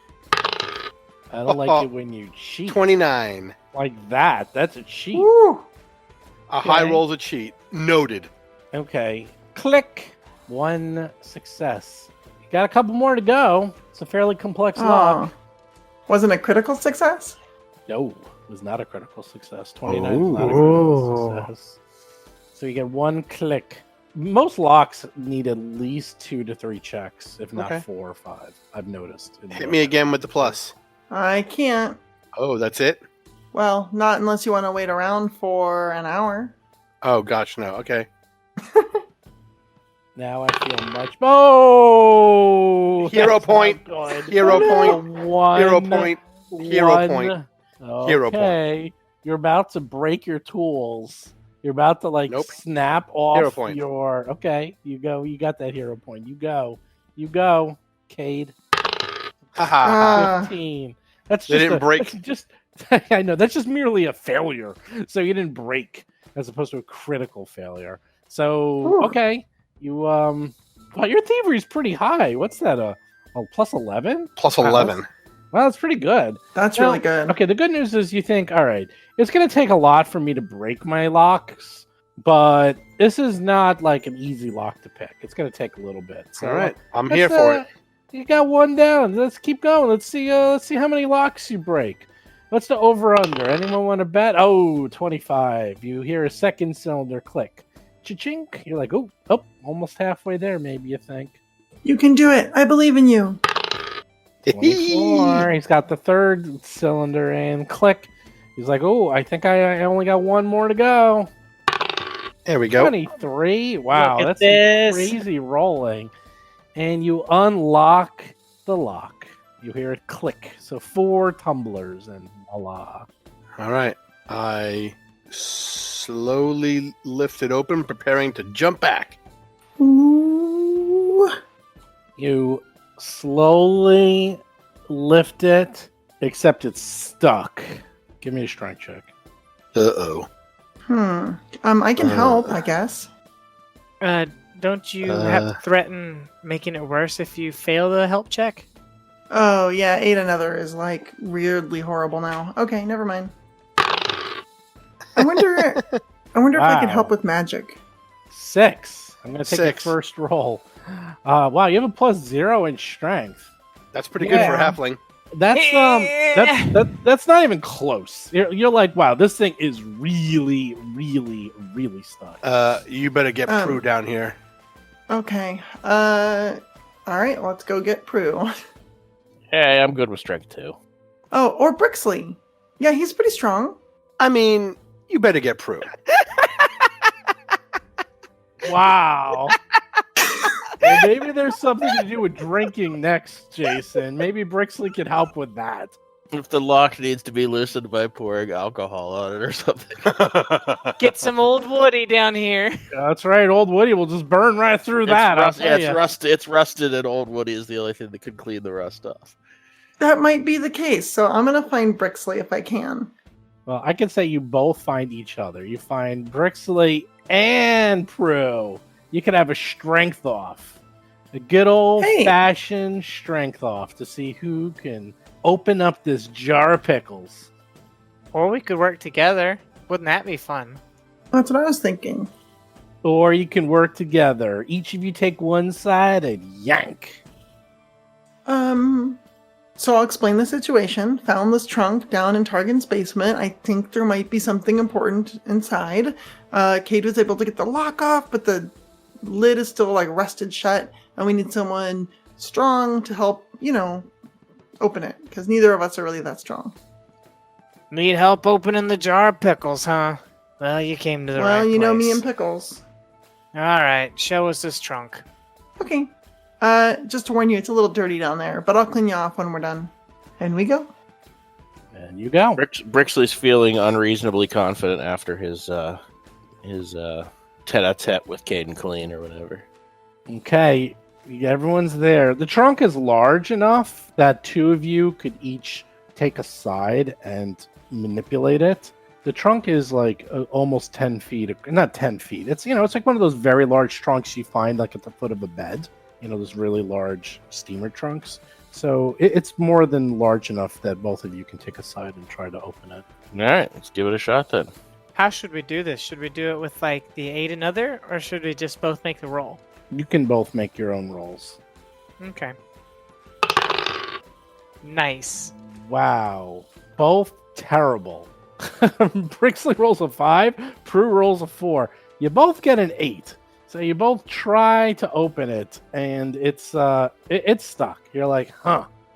I don't like it when you cheat 29. like that. That's a cheat. Woo! A high Okay. roll's a cheat. Noted. Okay. Click. 1 success. You got a couple more to go. It's a fairly complex lock. Wasn't a critical success? No, it was not a critical success. 29 Ooh. is not a critical success. So you get 1 click. Most locks need at least 2 to 3 checks, if not Okay. 4 or 5. I've noticed. Hit me again with the plus. I can't. Oh, that's it? Well, not unless you want to wait around for an hour. Oh, gosh, no. Okay. Now I feel much. Oh, Hero that's point. not good. Hero point. One, Hero point. Hero one. point. Okay. Hero point. You're about to break your tools. You're about to Nope. snap off Hero point. your. Okay, you go. You got that hero point. You go. You go, Cade. Haha. 15. That's They just didn't break. That's just I know that's just merely a failure. So you didn't break, as opposed to a critical failure. So Whew. okay, you well, your thievery is pretty high. What's that? Plus 11. Plus Wow, 11. Well, that's pretty good. That's Now, really good. Okay, the good news is you think, all right, it's going to take a lot for me to break my locks, but this is not like an easy lock to pick. It's going to take a little bit. So All right. I'm let's, here for it. You got 1 down. Let's keep going. Let's see how many locks you break. What's the over-under? Anyone want to bet? Oh, 25. You hear a second cylinder click. Cha-chink. You're like, oh, almost halfway there, maybe you think. You can do it. I believe in you. 24. He's got the third cylinder in. Click. He's like, oh, I think I only got 1 more to go. There we go. 23. Wow, Look at that's some this. crazy rolling. And you unlock the lock. You hear it click. So 4 tumblers and voila. All right. I slowly lift it open, preparing to jump back. Ooh. You slowly lift it, except it's stuck. Give me a strength check. Uh-oh. I can help, I guess. Don't you have to threaten making it worse if you fail the help check? Oh, yeah, Aid Another is, like, weirdly horrible now. Okay, never mind. I wonder if I could help Wow. with magic. 6. I'm going to take 6. the first roll. Wow, you have a +0 in strength. That's pretty good for a Yeah. halfling. That's not even close. You're like, wow, this thing is really, really, really stuck. You better get Prue down here. Okay. Alright, let's go get Prue. Hey, I'm good with strength too. Oh, or Brixley. Yeah, he's pretty strong. I mean, you better get Prue. Wow. Well, maybe there's something to do with drinking next, Jason. Maybe Brixley can help with that. If the lock needs to be loosened by pouring alcohol on it or something. Get some old Woody down here. That's right. Old Woody will just burn right through that. It's rusted, and old Woody is the only thing that could clean the rust off. That might be the case. So I'm gonna find Brixley if I can. Well, I can say you both find each other. You find Brixley and Prue. You could have a strength off. A good old-fashioned strength off to see who can open up this jar of pickles. Or we could work together. Wouldn't that be fun? That's what I was thinking. Or you can work together. Each of you take one side and yank. So I'll explain the situation. Found this trunk down in Targan's basement. I think there might be something important inside. Cade was able to get the lock off, but the lid is still like rusted shut, and we need someone strong to help, open it, because neither of us are really that strong. Need help opening the jar of pickles, huh? Well, you came to the right place. Well, you know me and pickles. All right, show us this trunk. Okay. Just to warn you, it's a little dirty down there, but I'll clean you off when we're done. And we go. And you go. Brixley's feeling unreasonably confident after his tete-a-tete with Caden Clean or whatever. Okay, everyone's there. The trunk is large enough that two of you could each take a side and manipulate it. The trunk is like almost 10 feet. Not 10 feet. It's it's like one of those very large trunks you find like at the foot of a bed. Those really large steamer trunks. So it's more than large enough that both of you can take a side and try to open it. All right, let's give it a shot then. How should we do this? Should we do it with like the aid another, or should we just both make the roll? You can both make your own rolls. Okay. Nice. Wow. Both terrible. Brixley rolls a 5, Prue rolls a 4. You both get an 8. So you both try to open it, and it's stuck. You're like,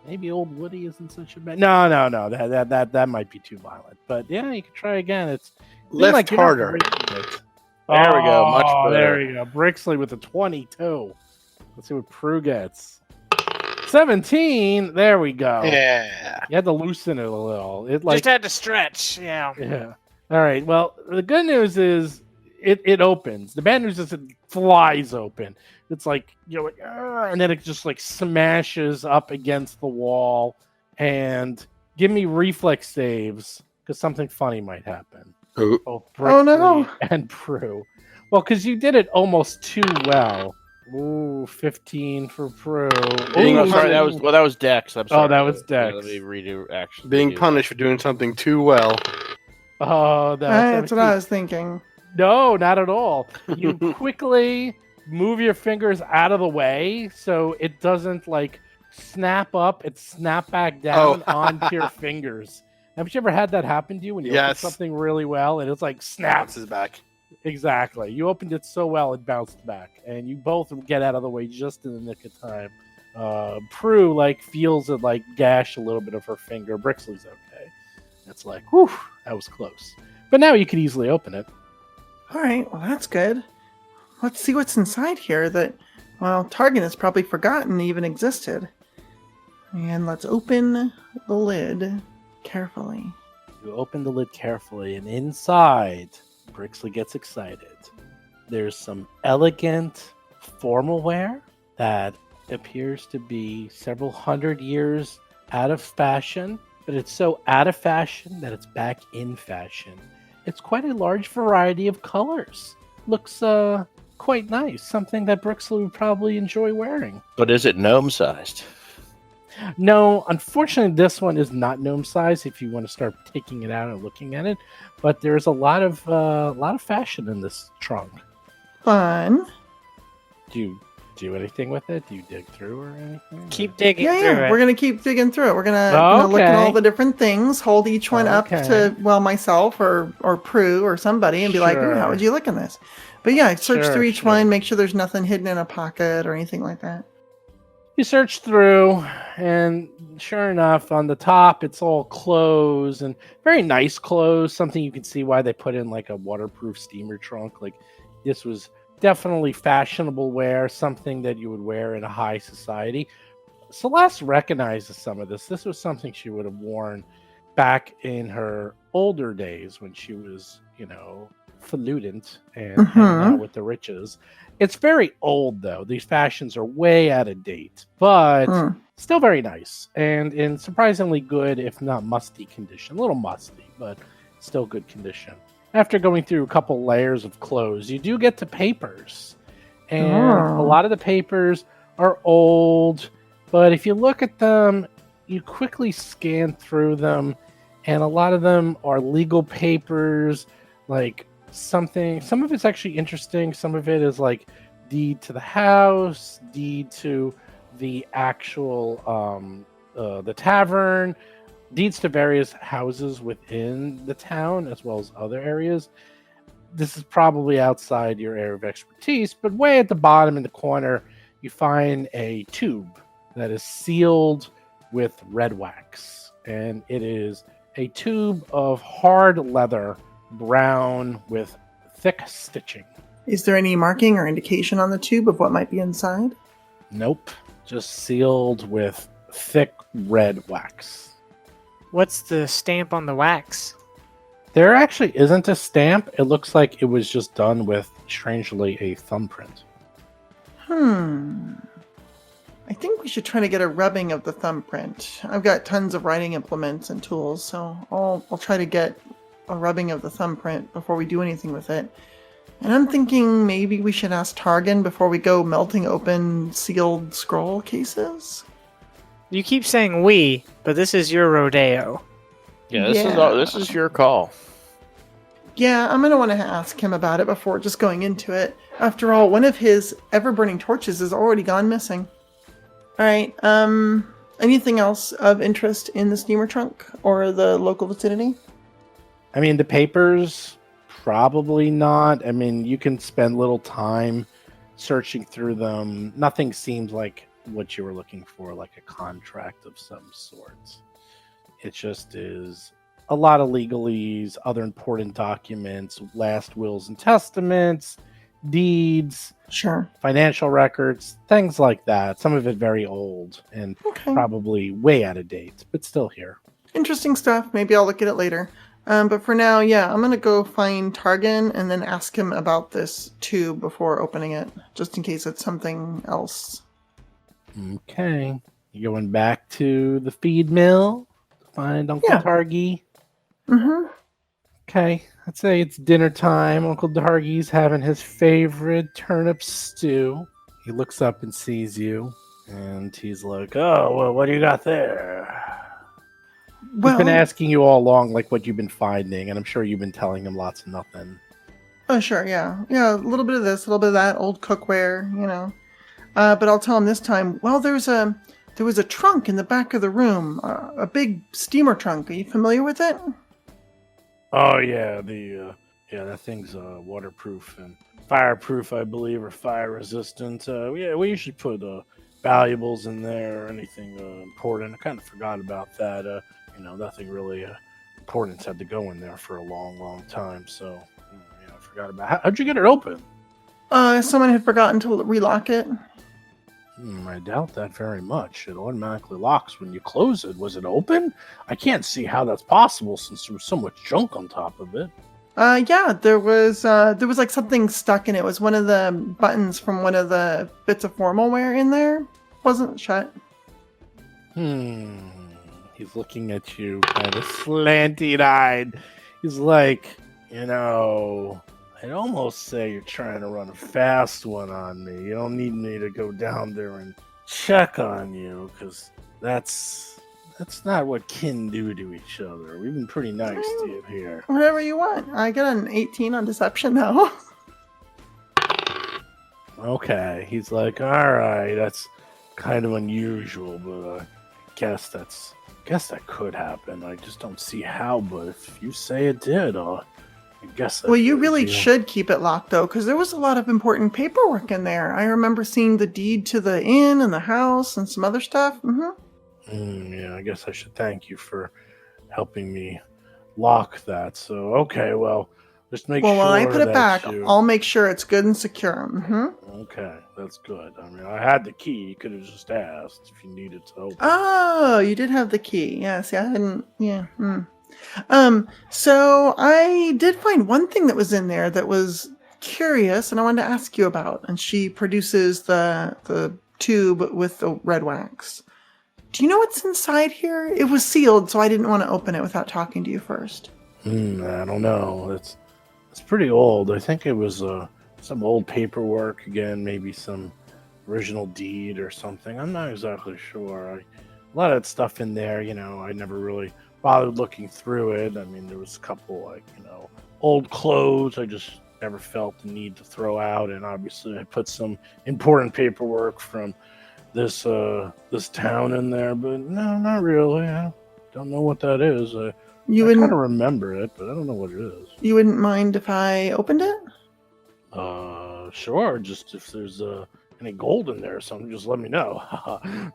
maybe old Woody isn't such a bad. No, that might be too violent. But yeah, you can try again. It's Lift like harder. There we go. Much better. There we go. Brixley with a 22. Let's see what Prue gets. 17. There we go. Yeah. You had to loosen it a little. Just had to stretch. Yeah. Yeah. All right. Well, the good news is it opens. The bad news is it flies open. It's like, and then it just like smashes up against the wall. And give me reflex saves because something funny might happen. Ooh. Both Oh, no. Brixley and Prue. Well, because you did it almost too well. Ooh, 15 for Prue. Oh, sorry, that was Dex. I'm sorry. Oh, that was Dex. Let me redo. Actually, Being punished for doing something too well. Oh, That's what I was thinking. No, not at all. You quickly move your fingers out of the way so it doesn't like snap up. It snap back down onto your fingers. Haven't you ever had that happen to you when you open something really well and it's like snaps Bounces back? Exactly. You opened it so well it bounced back, and you both get out of the way just in the nick of time. Prue feels it gash a little bit of her finger. Brixley's okay. It's like, whew, that was close. But now you can easily open it. All right, well, that's good. Let's see what's inside here that, Targan has probably forgotten even existed. And let's open the lid carefully. You open the lid carefully, and inside, Brixley gets excited. There's some elegant formal wear that appears to be several hundred years out of fashion, but it's so out of fashion that it's back in fashion. It's quite a large variety of colors. Looks quite nice. Something that Brixley would probably enjoy wearing. But is it gnome-sized? No, unfortunately, this one is not gnome size. If you want to start taking it out and looking at it, but there's a lot of fashion in this trunk. Fun. Do you do anything with it? Do you dig through or anything? Keep digging through Yeah. it. We're gonna keep digging through it. We're gonna look at all the different things, hold each one up to myself or Prue or somebody, and be like, "Ooh, how would you look in this?" But yeah, search through each one, make sure there's nothing hidden in a pocket or anything like that. You search through, and sure enough, on the top, it's all clothes and very nice clothes. Something you can see why they put in a waterproof steamer trunk. This was definitely fashionable wear, something that you would wear in a high society. Celeste recognizes some of this. This was something she would have worn back in her older days when she was, falutant and hanging out with the riches. It's very old, though. These fashions are way out of date, but still very nice and in surprisingly good, if not musty condition. A little musty, but still good condition. After going through a couple layers of clothes, you do get to papers. And a lot of the papers are old, but if you look at them, you quickly scan through them, and a lot of them are legal papers, like some of it's actually interesting. Some of it is like deed to the house, deed to the actual the tavern, deeds to various houses within the town as well as other areas. This is probably outside your area of expertise, but way at the bottom in the corner, you find a tube that is sealed with red wax, and it is a tube of hard leather, brown with thick stitching. Is there any marking or indication on the tube of what might be inside? Nope, just sealed with thick red wax. What's the stamp on the wax? There actually isn't a stamp. It looks like it was just done with, strangely, a thumbprint. I think we should try to get a rubbing of the thumbprint. I've got tons of writing implements and tools, so I'll try to get a rubbing of the thumbprint before we do anything with it. And I'm thinking maybe we should ask Targan before we go melting open sealed scroll cases. You keep saying we, but this is your rodeo. Yeah, this is your call. Yeah, I'm going to want to ask him about it before just going into it. After all, one of his ever-burning torches has already gone missing. Alright, anything else of interest in the steamer trunk or the local vicinity? I mean, the papers, probably not. I mean, you can spend little time searching through them. Nothing seems like what you were looking for, like a contract of some sort. It just is a lot of legalese, other important documents, last wills and testaments, deeds, Sure. financial records, things like that. Some of it very old and probably way out of date, but still here. Interesting stuff. Maybe I'll look at it later. But for now, yeah, I'm going to go find Targan and then ask him about this tube before opening it, just in case it's something else. Okay. You going back to the feed mill to find Uncle Targy? Mm-hmm. Okay. I'd say it's dinner time. Uncle Dargy's having his favorite turnip stew. He looks up and sees you, and he's like, "Oh, well, what do you got there?" Well, He's been asking you all along, like, what you've been finding, and I'm sure you've been telling him lots of nothing. oh, sure, yeah. Yeah, a little bit of this, a little bit of that, old cookware, you know. But I'll tell him this time, well, there was a trunk in the back of the room, a big steamer trunk. Are you familiar with it? Oh, yeah, that thing's waterproof and fireproof, I believe, or fire resistant. Yeah, we usually put valuables in there or anything important. I kind of forgot about that. Nothing really important had to go in there for a long, long time. So, I forgot about it. How'd you get it open? Someone had forgotten to relock it. I doubt that very much. It automatically locks when you close it. Was it open? I can't see how that's possible since there was so much junk on top of it. Yeah, there was like something stuck in it. It was one of the buttons from one of the bits of formalware in there. Wasn't shut. He's looking at you kind of slanty-eyed. He's like, I'd almost say you're trying to run a fast one on me. You don't need me to go down there and check on you, because that's not what kin do to each other. We've been pretty nice to you here. Whatever you want. I got an 18 on deception now. Okay. He's like, all right, that's kind of unusual, but I guess that could happen. I just don't see how, but if you say it did, I guess. Well, you really should keep it locked, though, because there was a lot of important paperwork in there. I remember seeing the deed to the inn and the house and some other stuff. Yeah, I guess I should thank you for helping me lock that. So, okay, well, Just make Well, sure when I put it that back, you... I'll make sure it's good and secure. Okay, that's good. I mean, I had the key. You could have just asked if you needed to open. Oh, you did have the key. Yeah, see, I hadn't. Yeah. So I did find one thing that was in there that was curious, and I wanted to ask you about. And she produces the tube with the red wax. Do you know what's inside here? It was sealed, so I didn't want to open it without talking to you first. I don't know. It's pretty old. I think it was some old paperwork again, maybe some original deed or something. I'm not exactly sure. A lot of that stuff in there, I never really bothered looking through it. I mean, there was a couple old clothes I just never felt the need to throw out, and obviously I put some important paperwork from this town in there, but no, not really. I don't know what that is. I kind of remember it, but I don't know what it is. You wouldn't mind if I opened it? Sure. Just if there's any gold in there or something, just let me know.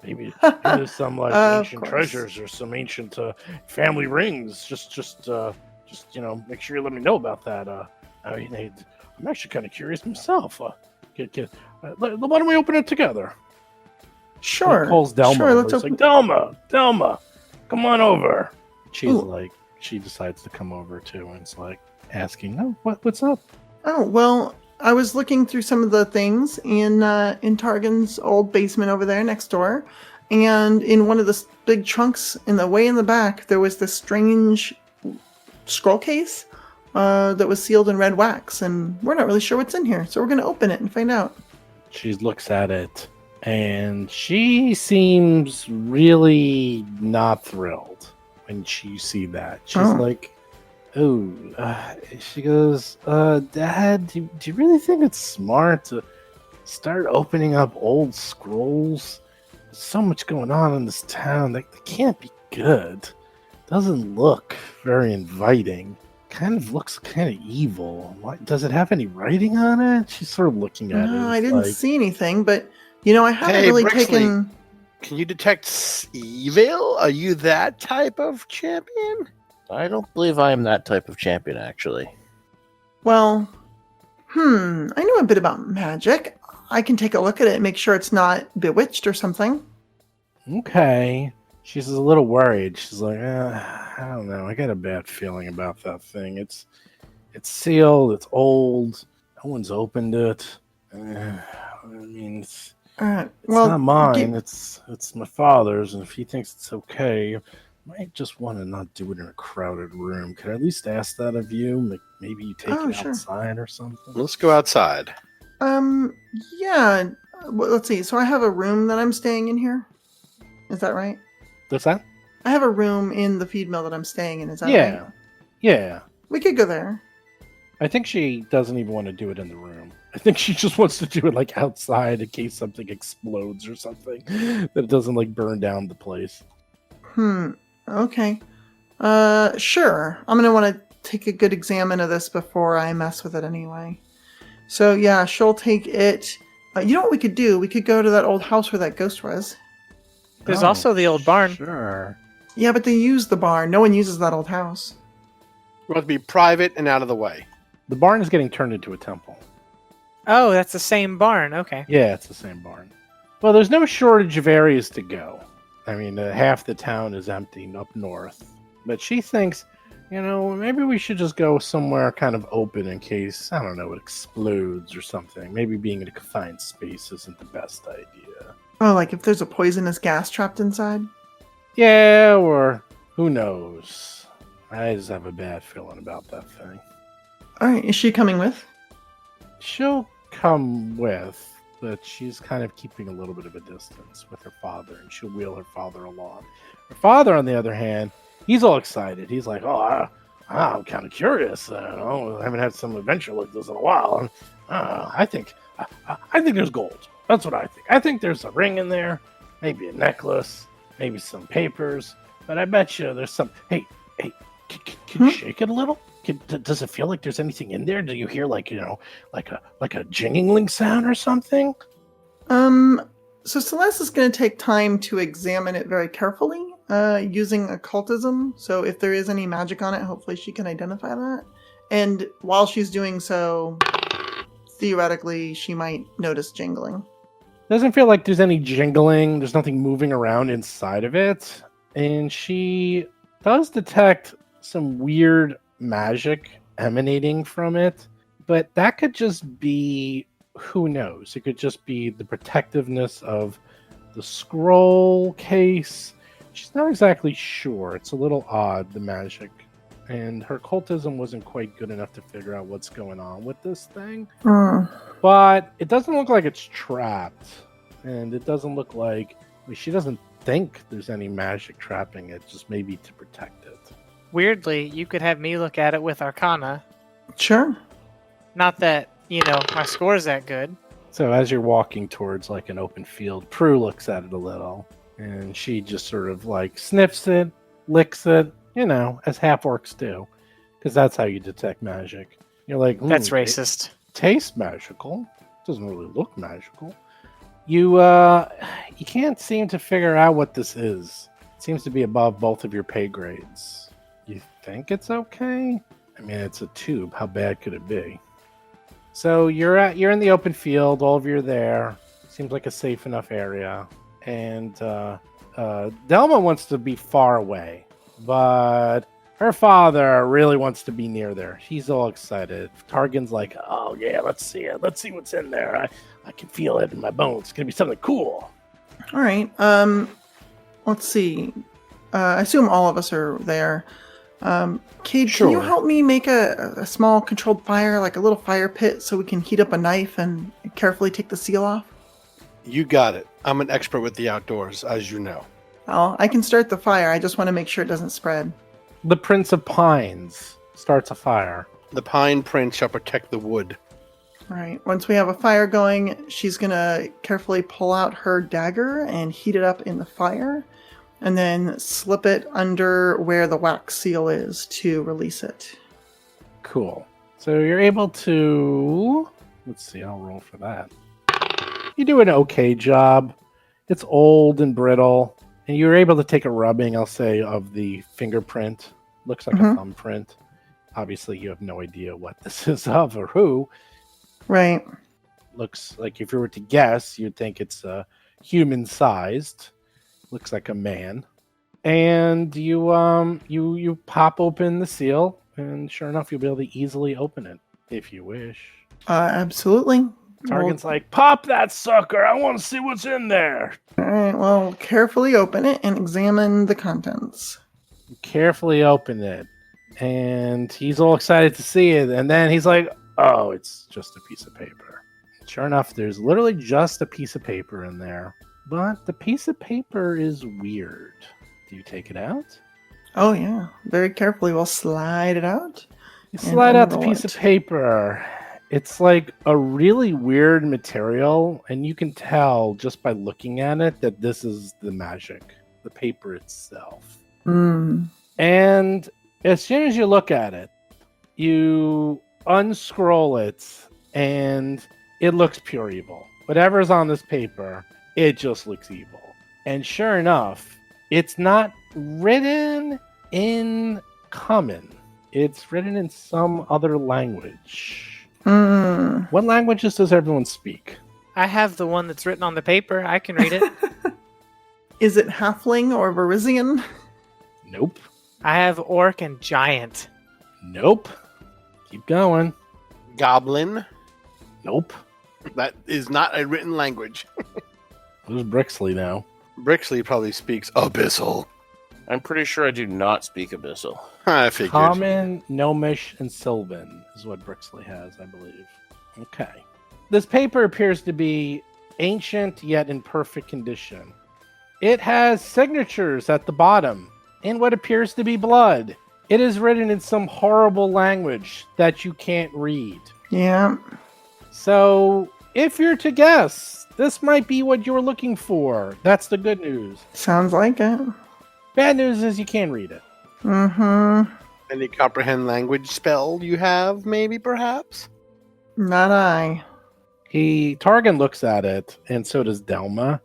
maybe there's some ancient treasures or some ancient family rings. Just make sure you let me know about that. I mean, I'm actually kind of curious myself. Why don't we open it together? Sure. He calls Delma. Sure, let's open. Like, Delma, come on over. She decides to come over too, and it's like asking, "Oh, what's up?" Oh, well, I was looking through some of the things in Targan's old basement over there next door, and in one of the big trunks in the back, there was this strange scroll case that was sealed in red wax, and we're not really sure what's in here, so we're going to open it and find out. She looks at it, and she seems really not thrilled when she see that. She's like, she goes, Dad, do you really think it's smart to start opening up old scrolls? There's so much going on in this town. They can't be good. Doesn't look very inviting. Kind of looks kind of evil. Does it have any writing on it? She's sort of looking at it. No, I didn't see anything, but, I haven't really taken... Can you detect evil? Are you that type of champion? I don't believe I am that type of champion, actually. Well, I know a bit about magic. I can take a look at it and make sure it's not bewitched or something. Okay. She's a little worried. She's like, I don't know. I got a bad feeling about that thing. It's sealed. It's old. No one's opened it. It's not mine. It's my father's, and if he thinks it's okay, I might just want to not do it in a crowded room. Could I at least ask that of you? Maybe you take it outside or something? Let's go outside. Yeah. Well, let's see. So I have a room that I'm staying in here. Is that right? What's that? I have a room in the feed mill that I'm staying in. Is that right? Yeah. We could go there. I think she doesn't even want to do it in the room. I think she just wants to do it outside in case something explodes or something. That it doesn't burn down the place. Okay. Sure. I'm gonna want to take a good examine of this before I mess with it anyway. So yeah, she'll take it. You know what we could do? We could go to that old house where that ghost was. There's also the old barn. Sure. Yeah, but they use the barn. No one uses that old house. We want to be private and out of the way. The barn is getting turned into a temple. Oh, that's the same barn. Okay. Yeah, it's the same barn. Well, there's no shortage of areas to go. I mean, half the town is empty up north. But she thinks, maybe we should just go somewhere kind of open in case, I don't know, it explodes or something. Maybe being in a confined space isn't the best idea. Oh, like if there's a poisonous gas trapped inside? Yeah, or who knows. I just have a bad feeling about that thing. All right, is she coming with? She'll come with, but she's kind of keeping a little bit of a distance with her father, and she'll wheel her father along. Her father, on the other hand, he's all excited. He's like, I'm kind of curious. I haven't had some adventure like this in a while. And, I think there's gold. That's what I think. I think there's a ring in there, maybe a necklace, maybe some papers, but I bet you there's some... Hey, can you shake it a little? Does it feel like there's anything in there? Do you hear like a jingling sound or something? So Celes is going to take time to examine it very carefully, using occultism. So if there is any magic on it, hopefully she can identify that. And while she's doing so, theoretically, she might notice jingling. Doesn't feel like there's any jingling. There's nothing moving around inside of it. And she does detect some weird magic emanating from it. But that could just be, who knows? It could just be the protectiveness of the scroll case. She's not exactly sure. It's a little odd, the magic. And her cultism wasn't quite good enough to figure out what's going on with this thing. But it doesn't look like it's trapped. And it doesn't look like... she doesn't think there's any magic trapping it, just maybe to protect it. Weirdly, you could have me look at it with Arcana. Sure. Not that, my score's that good. So as you're walking towards like an open field, Prue looks at it a little. And she just sort of like sniffs it, licks it, as half-orcs do. Because that's how you detect magic. You're like, That's racist. It tastes magical. Doesn't really look magical. You can't seem to figure out what this is. It seems to be above both of your pay grades. You think it's okay? I mean, it's a tube. How bad could it be? So you're in the open field. All of you are there. Seems like a safe enough area. And Delma wants to be far away, but her father really wants to be near there. She's all excited. Targan's like, "Oh yeah, let's see it. Let's see what's in there. I can feel it in my bones. It's gonna be something cool." All right. Let's see. I assume all of us are there. Cade, Sure. can you help me make a small controlled fire, like a little fire pit, so we can heat up a knife and carefully take the seal off? You got it. I'm an expert with the outdoors, as you know. Well, I can start the fire. I just want to make sure it doesn't spread. The Prince of Pines starts a fire. The pine prince shall protect the wood. All right. Once we have a fire going, she's going to carefully pull out her dagger and heat it up in the fire, and then slip it under where the wax seal is to release it. Cool. So you're able to... Let's see, I'll roll for that. You do an okay job. It's old and brittle. And you're able to take a rubbing, I'll say, of the fingerprint. Looks like a thumbprint. Obviously, you have no idea what this is of or who. Right. Looks like if you were to guess, you'd think it's human-sized. Looks like a man. And you pop open the seal, and sure enough, you'll be able to easily open it, if you wish. Absolutely. Targan's like, "Pop that sucker! I want to see what's in there!" All right. Well, carefully open it and examine the contents. Carefully open it. And he's all excited to see it. And then he's like, "Oh, it's just a piece of paper." Sure enough, there's literally just a piece of paper in there. But the piece of paper is weird. Do you take it out? Oh, yeah. Very carefully. We'll slide it out. You slide out the unroll piece it. of paper. It's like a really weird material, and you can tell just by looking at it that this is the magic, the paper itself. Mm. And as soon as you look at it, you unscroll it, and it looks pure evil. Whatever's on this paper, it just looks evil. And sure enough, it's not written in common. It's written in some other language. Mm. What languages does everyone speak? I have the one that's written on the paper. I can read it. Is it halfling or Varisian? Nope. I have orc and giant. Nope. Keep going. Goblin. Nope. That is not a written language. Who's Brixley now? Brixley probably speaks Abyssal. I'm pretty sure I do not speak Abyssal. I figured. Common, Gnomish, and Sylvan is what Brixley has, I believe. Okay. This paper appears to be ancient yet in perfect condition. It has signatures at the bottom in what appears to be blood. It is written in some horrible language that you can't read. Yeah. So, if you're to guess, this might be what you were looking for. That's the good news. Sounds like it. Bad news is you can't read it. Mm-hmm. Any comprehend language spell you have, maybe, perhaps? Not I. Targan looks at it, and so does Delma,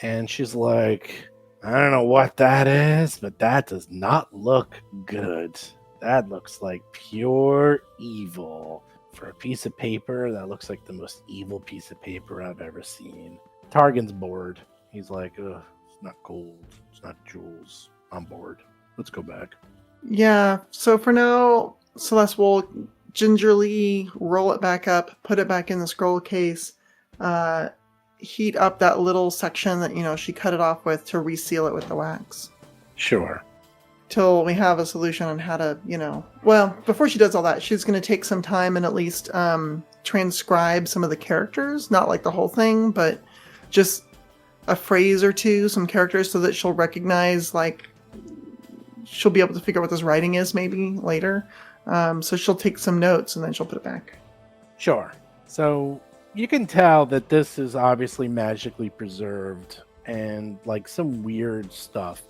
and she's like, "I don't know what that is, but that does not look good." That looks like pure evil. For a piece of paper, that looks like the most evil piece of paper I've ever seen. Targan's bored. He's like, ugh, it's not gold. It's not jewels. I'm bored. Let's go back. Yeah, so for now, Celeste will gingerly roll it back up, put it back in the scroll case, heat up that little section that, she cut it off with to reseal it with the wax. Sure. Till we have a solution on how to, well, before she does all that, she's going to take some time and at least transcribe some of the characters, not like the whole thing, but just a phrase or two, some characters, so that she'll recognize, like, she'll be able to figure out what this writing is maybe later. So she'll take some notes and then she'll put it back. Sure. So you can tell that this is obviously magically preserved and like some weird stuff.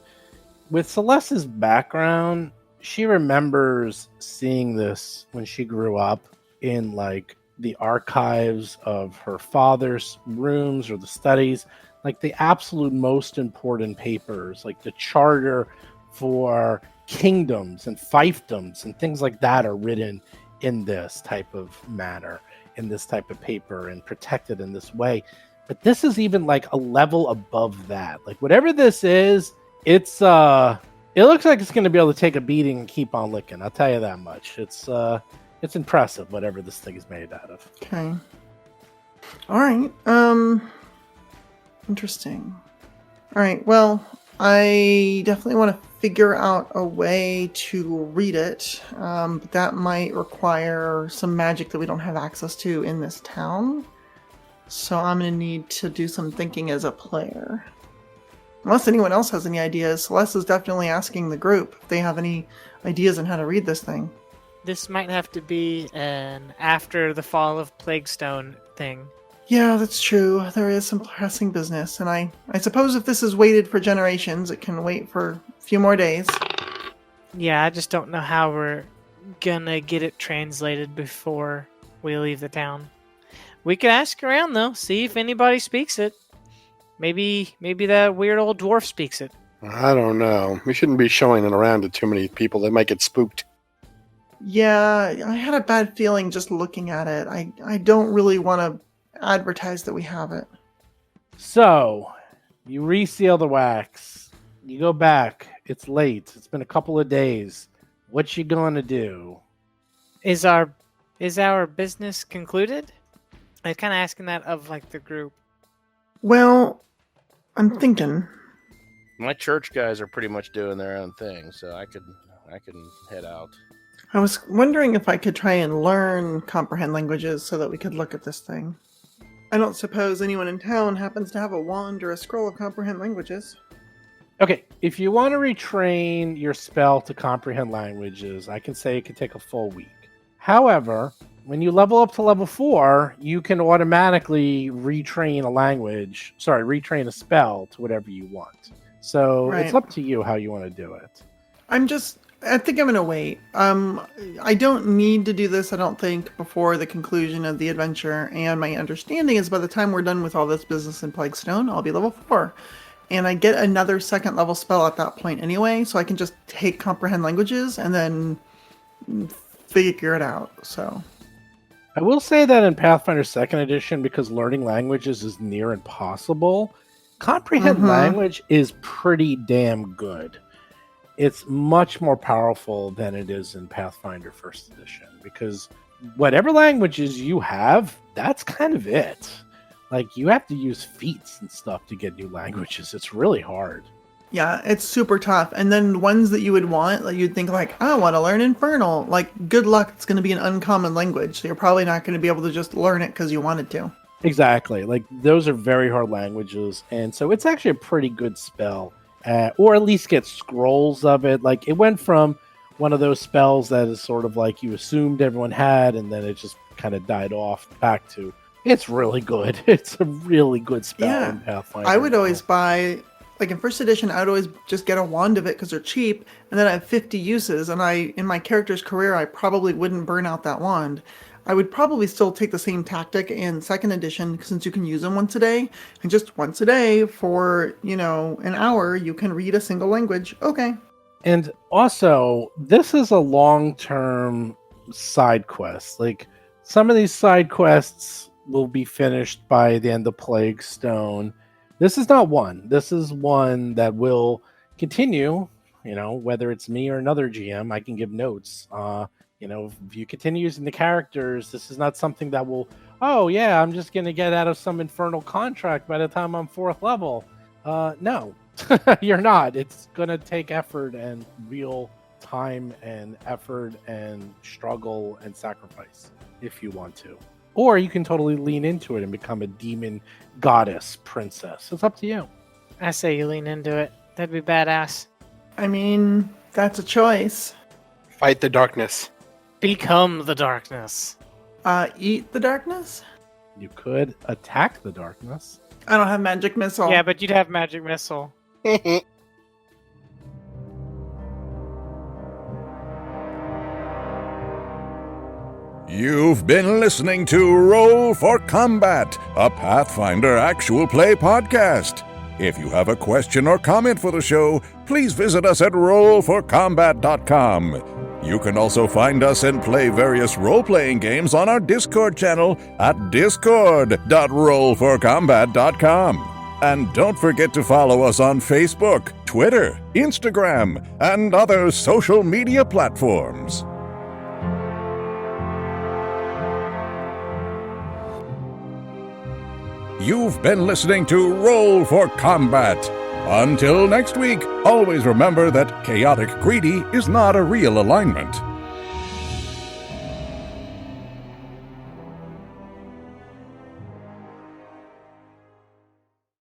With Celeste's background, she remembers seeing this when she grew up in like the archives of her father's rooms or the studies, like the absolute most important papers, like the charter for kingdoms and fiefdoms and things like that are written in this type of manner, in this type of paper, and protected in this way. But this is even like a level above that. Like whatever this is, it looks like it's going to be able to take a beating and keep on licking. I'll tell you that much. It's impressive, whatever this thing is made out of. Okay. All right. Interesting. All right. Well, I definitely want to figure out a way to read it, but that might require some magic that we don't have access to in this town. So I'm going to need to do some thinking as a player. Unless anyone else has any ideas, Celeste is definitely asking the group if they have any ideas on how to read this thing. This might have to be an after the Fall of Plaguestone thing. Yeah, that's true. There is some pressing business, and I suppose if this is waited for generations, it can wait for a few more days. Yeah, I just don't know how we're gonna get it translated before we leave the town. We could ask around, though, see if anybody speaks it. Maybe that weird old dwarf speaks it. I don't know. We shouldn't be showing it around to too many people. They might get spooked. Yeah, I had a bad feeling just looking at it. I don't really want to advertise that we have it. So, you reseal the wax. You go back. It's late. It's been a couple of days. What you gonna do? Is our business concluded? I'm kind of asking that of like the group. Well, I'm thinking. My church guys are pretty much doing their own thing, so I can head out. I was wondering if I could try and learn comprehend languages so that we could look at this thing. I don't suppose anyone in town happens to have a wand or a scroll of comprehend languages. Okay, if you want to retrain your spell to comprehend languages, I can say it could take a full week. However, when you level up to level 4, you can automatically retrain a spell to whatever you want. So Right. It's up to you how you want to do it. I think I'm going to wait. I don't need to do this, I don't think, before the conclusion of the adventure. And my understanding is by the time we're done with all this business in Plaguestone, I'll be level 4. And I get another second level spell at that point anyway, so I can just take comprehend languages and then figure it out. So I will say that in Pathfinder 2nd Edition, because learning languages is near impossible, comprehend language is pretty damn good. It's much more powerful than it is in Pathfinder 1st Edition, because whatever languages you have, that's kind of it. Like, you have to use feats and stuff to get new languages. It's really hard. yeah, it's super tough. And then ones that you would want, like you'd think like, I want to learn Infernal. Like, good luck, it's going to be an uncommon language. So you're probably not going to be able to just learn it because you wanted to. Exactly. Like, those are very hard languages. And so it's actually a pretty good spell. Or at least get scrolls of it. Like, it went from one of those spells that is sort of like you assumed everyone had, and then it just kind of died off, back to, it's really good. It's a really good spell in Pathfinder. I would always buy, like in 1st edition, I would always just get a wand of it because they're cheap, and then I have 50 uses, and in my character's career, I probably wouldn't burn out that wand. I would probably still take the same tactic in 2nd edition, since you can use them once a day, and just once a day for, an hour, you can read a single language. Okay. And also, this is a long-term side quest. Like, some of these side quests will be finished by the end of Plaguestone. This is not one. This is one that will continue, whether it's me or another GM, I can give notes. If you continue using the characters, this is not something that will, oh yeah, I'm just going to get out of some infernal contract by the time I'm 4th level. No, you're not. It's going to take effort and real time and effort and struggle and sacrifice if you want to. Or you can totally lean into it and become a demon goddess princess. It's up to you. I say you lean into it. That'd be badass. I mean, that's a choice. Fight the darkness. Become the darkness. Eat the darkness? You could attack the darkness. I don't have magic missile. Yeah, but you'd have magic missile. You've been listening to Roll for Combat, a Pathfinder actual play podcast. If you have a question or comment for the show, please visit us at rollforcombat.com. You can also find us and play various role-playing games on our Discord channel at discord.rollforcombat.com. And don't forget to follow us on Facebook, Twitter, Instagram, and other social media platforms. You've been listening to Roll for Combat. Until next week, always remember that chaotic greedy is not a real alignment.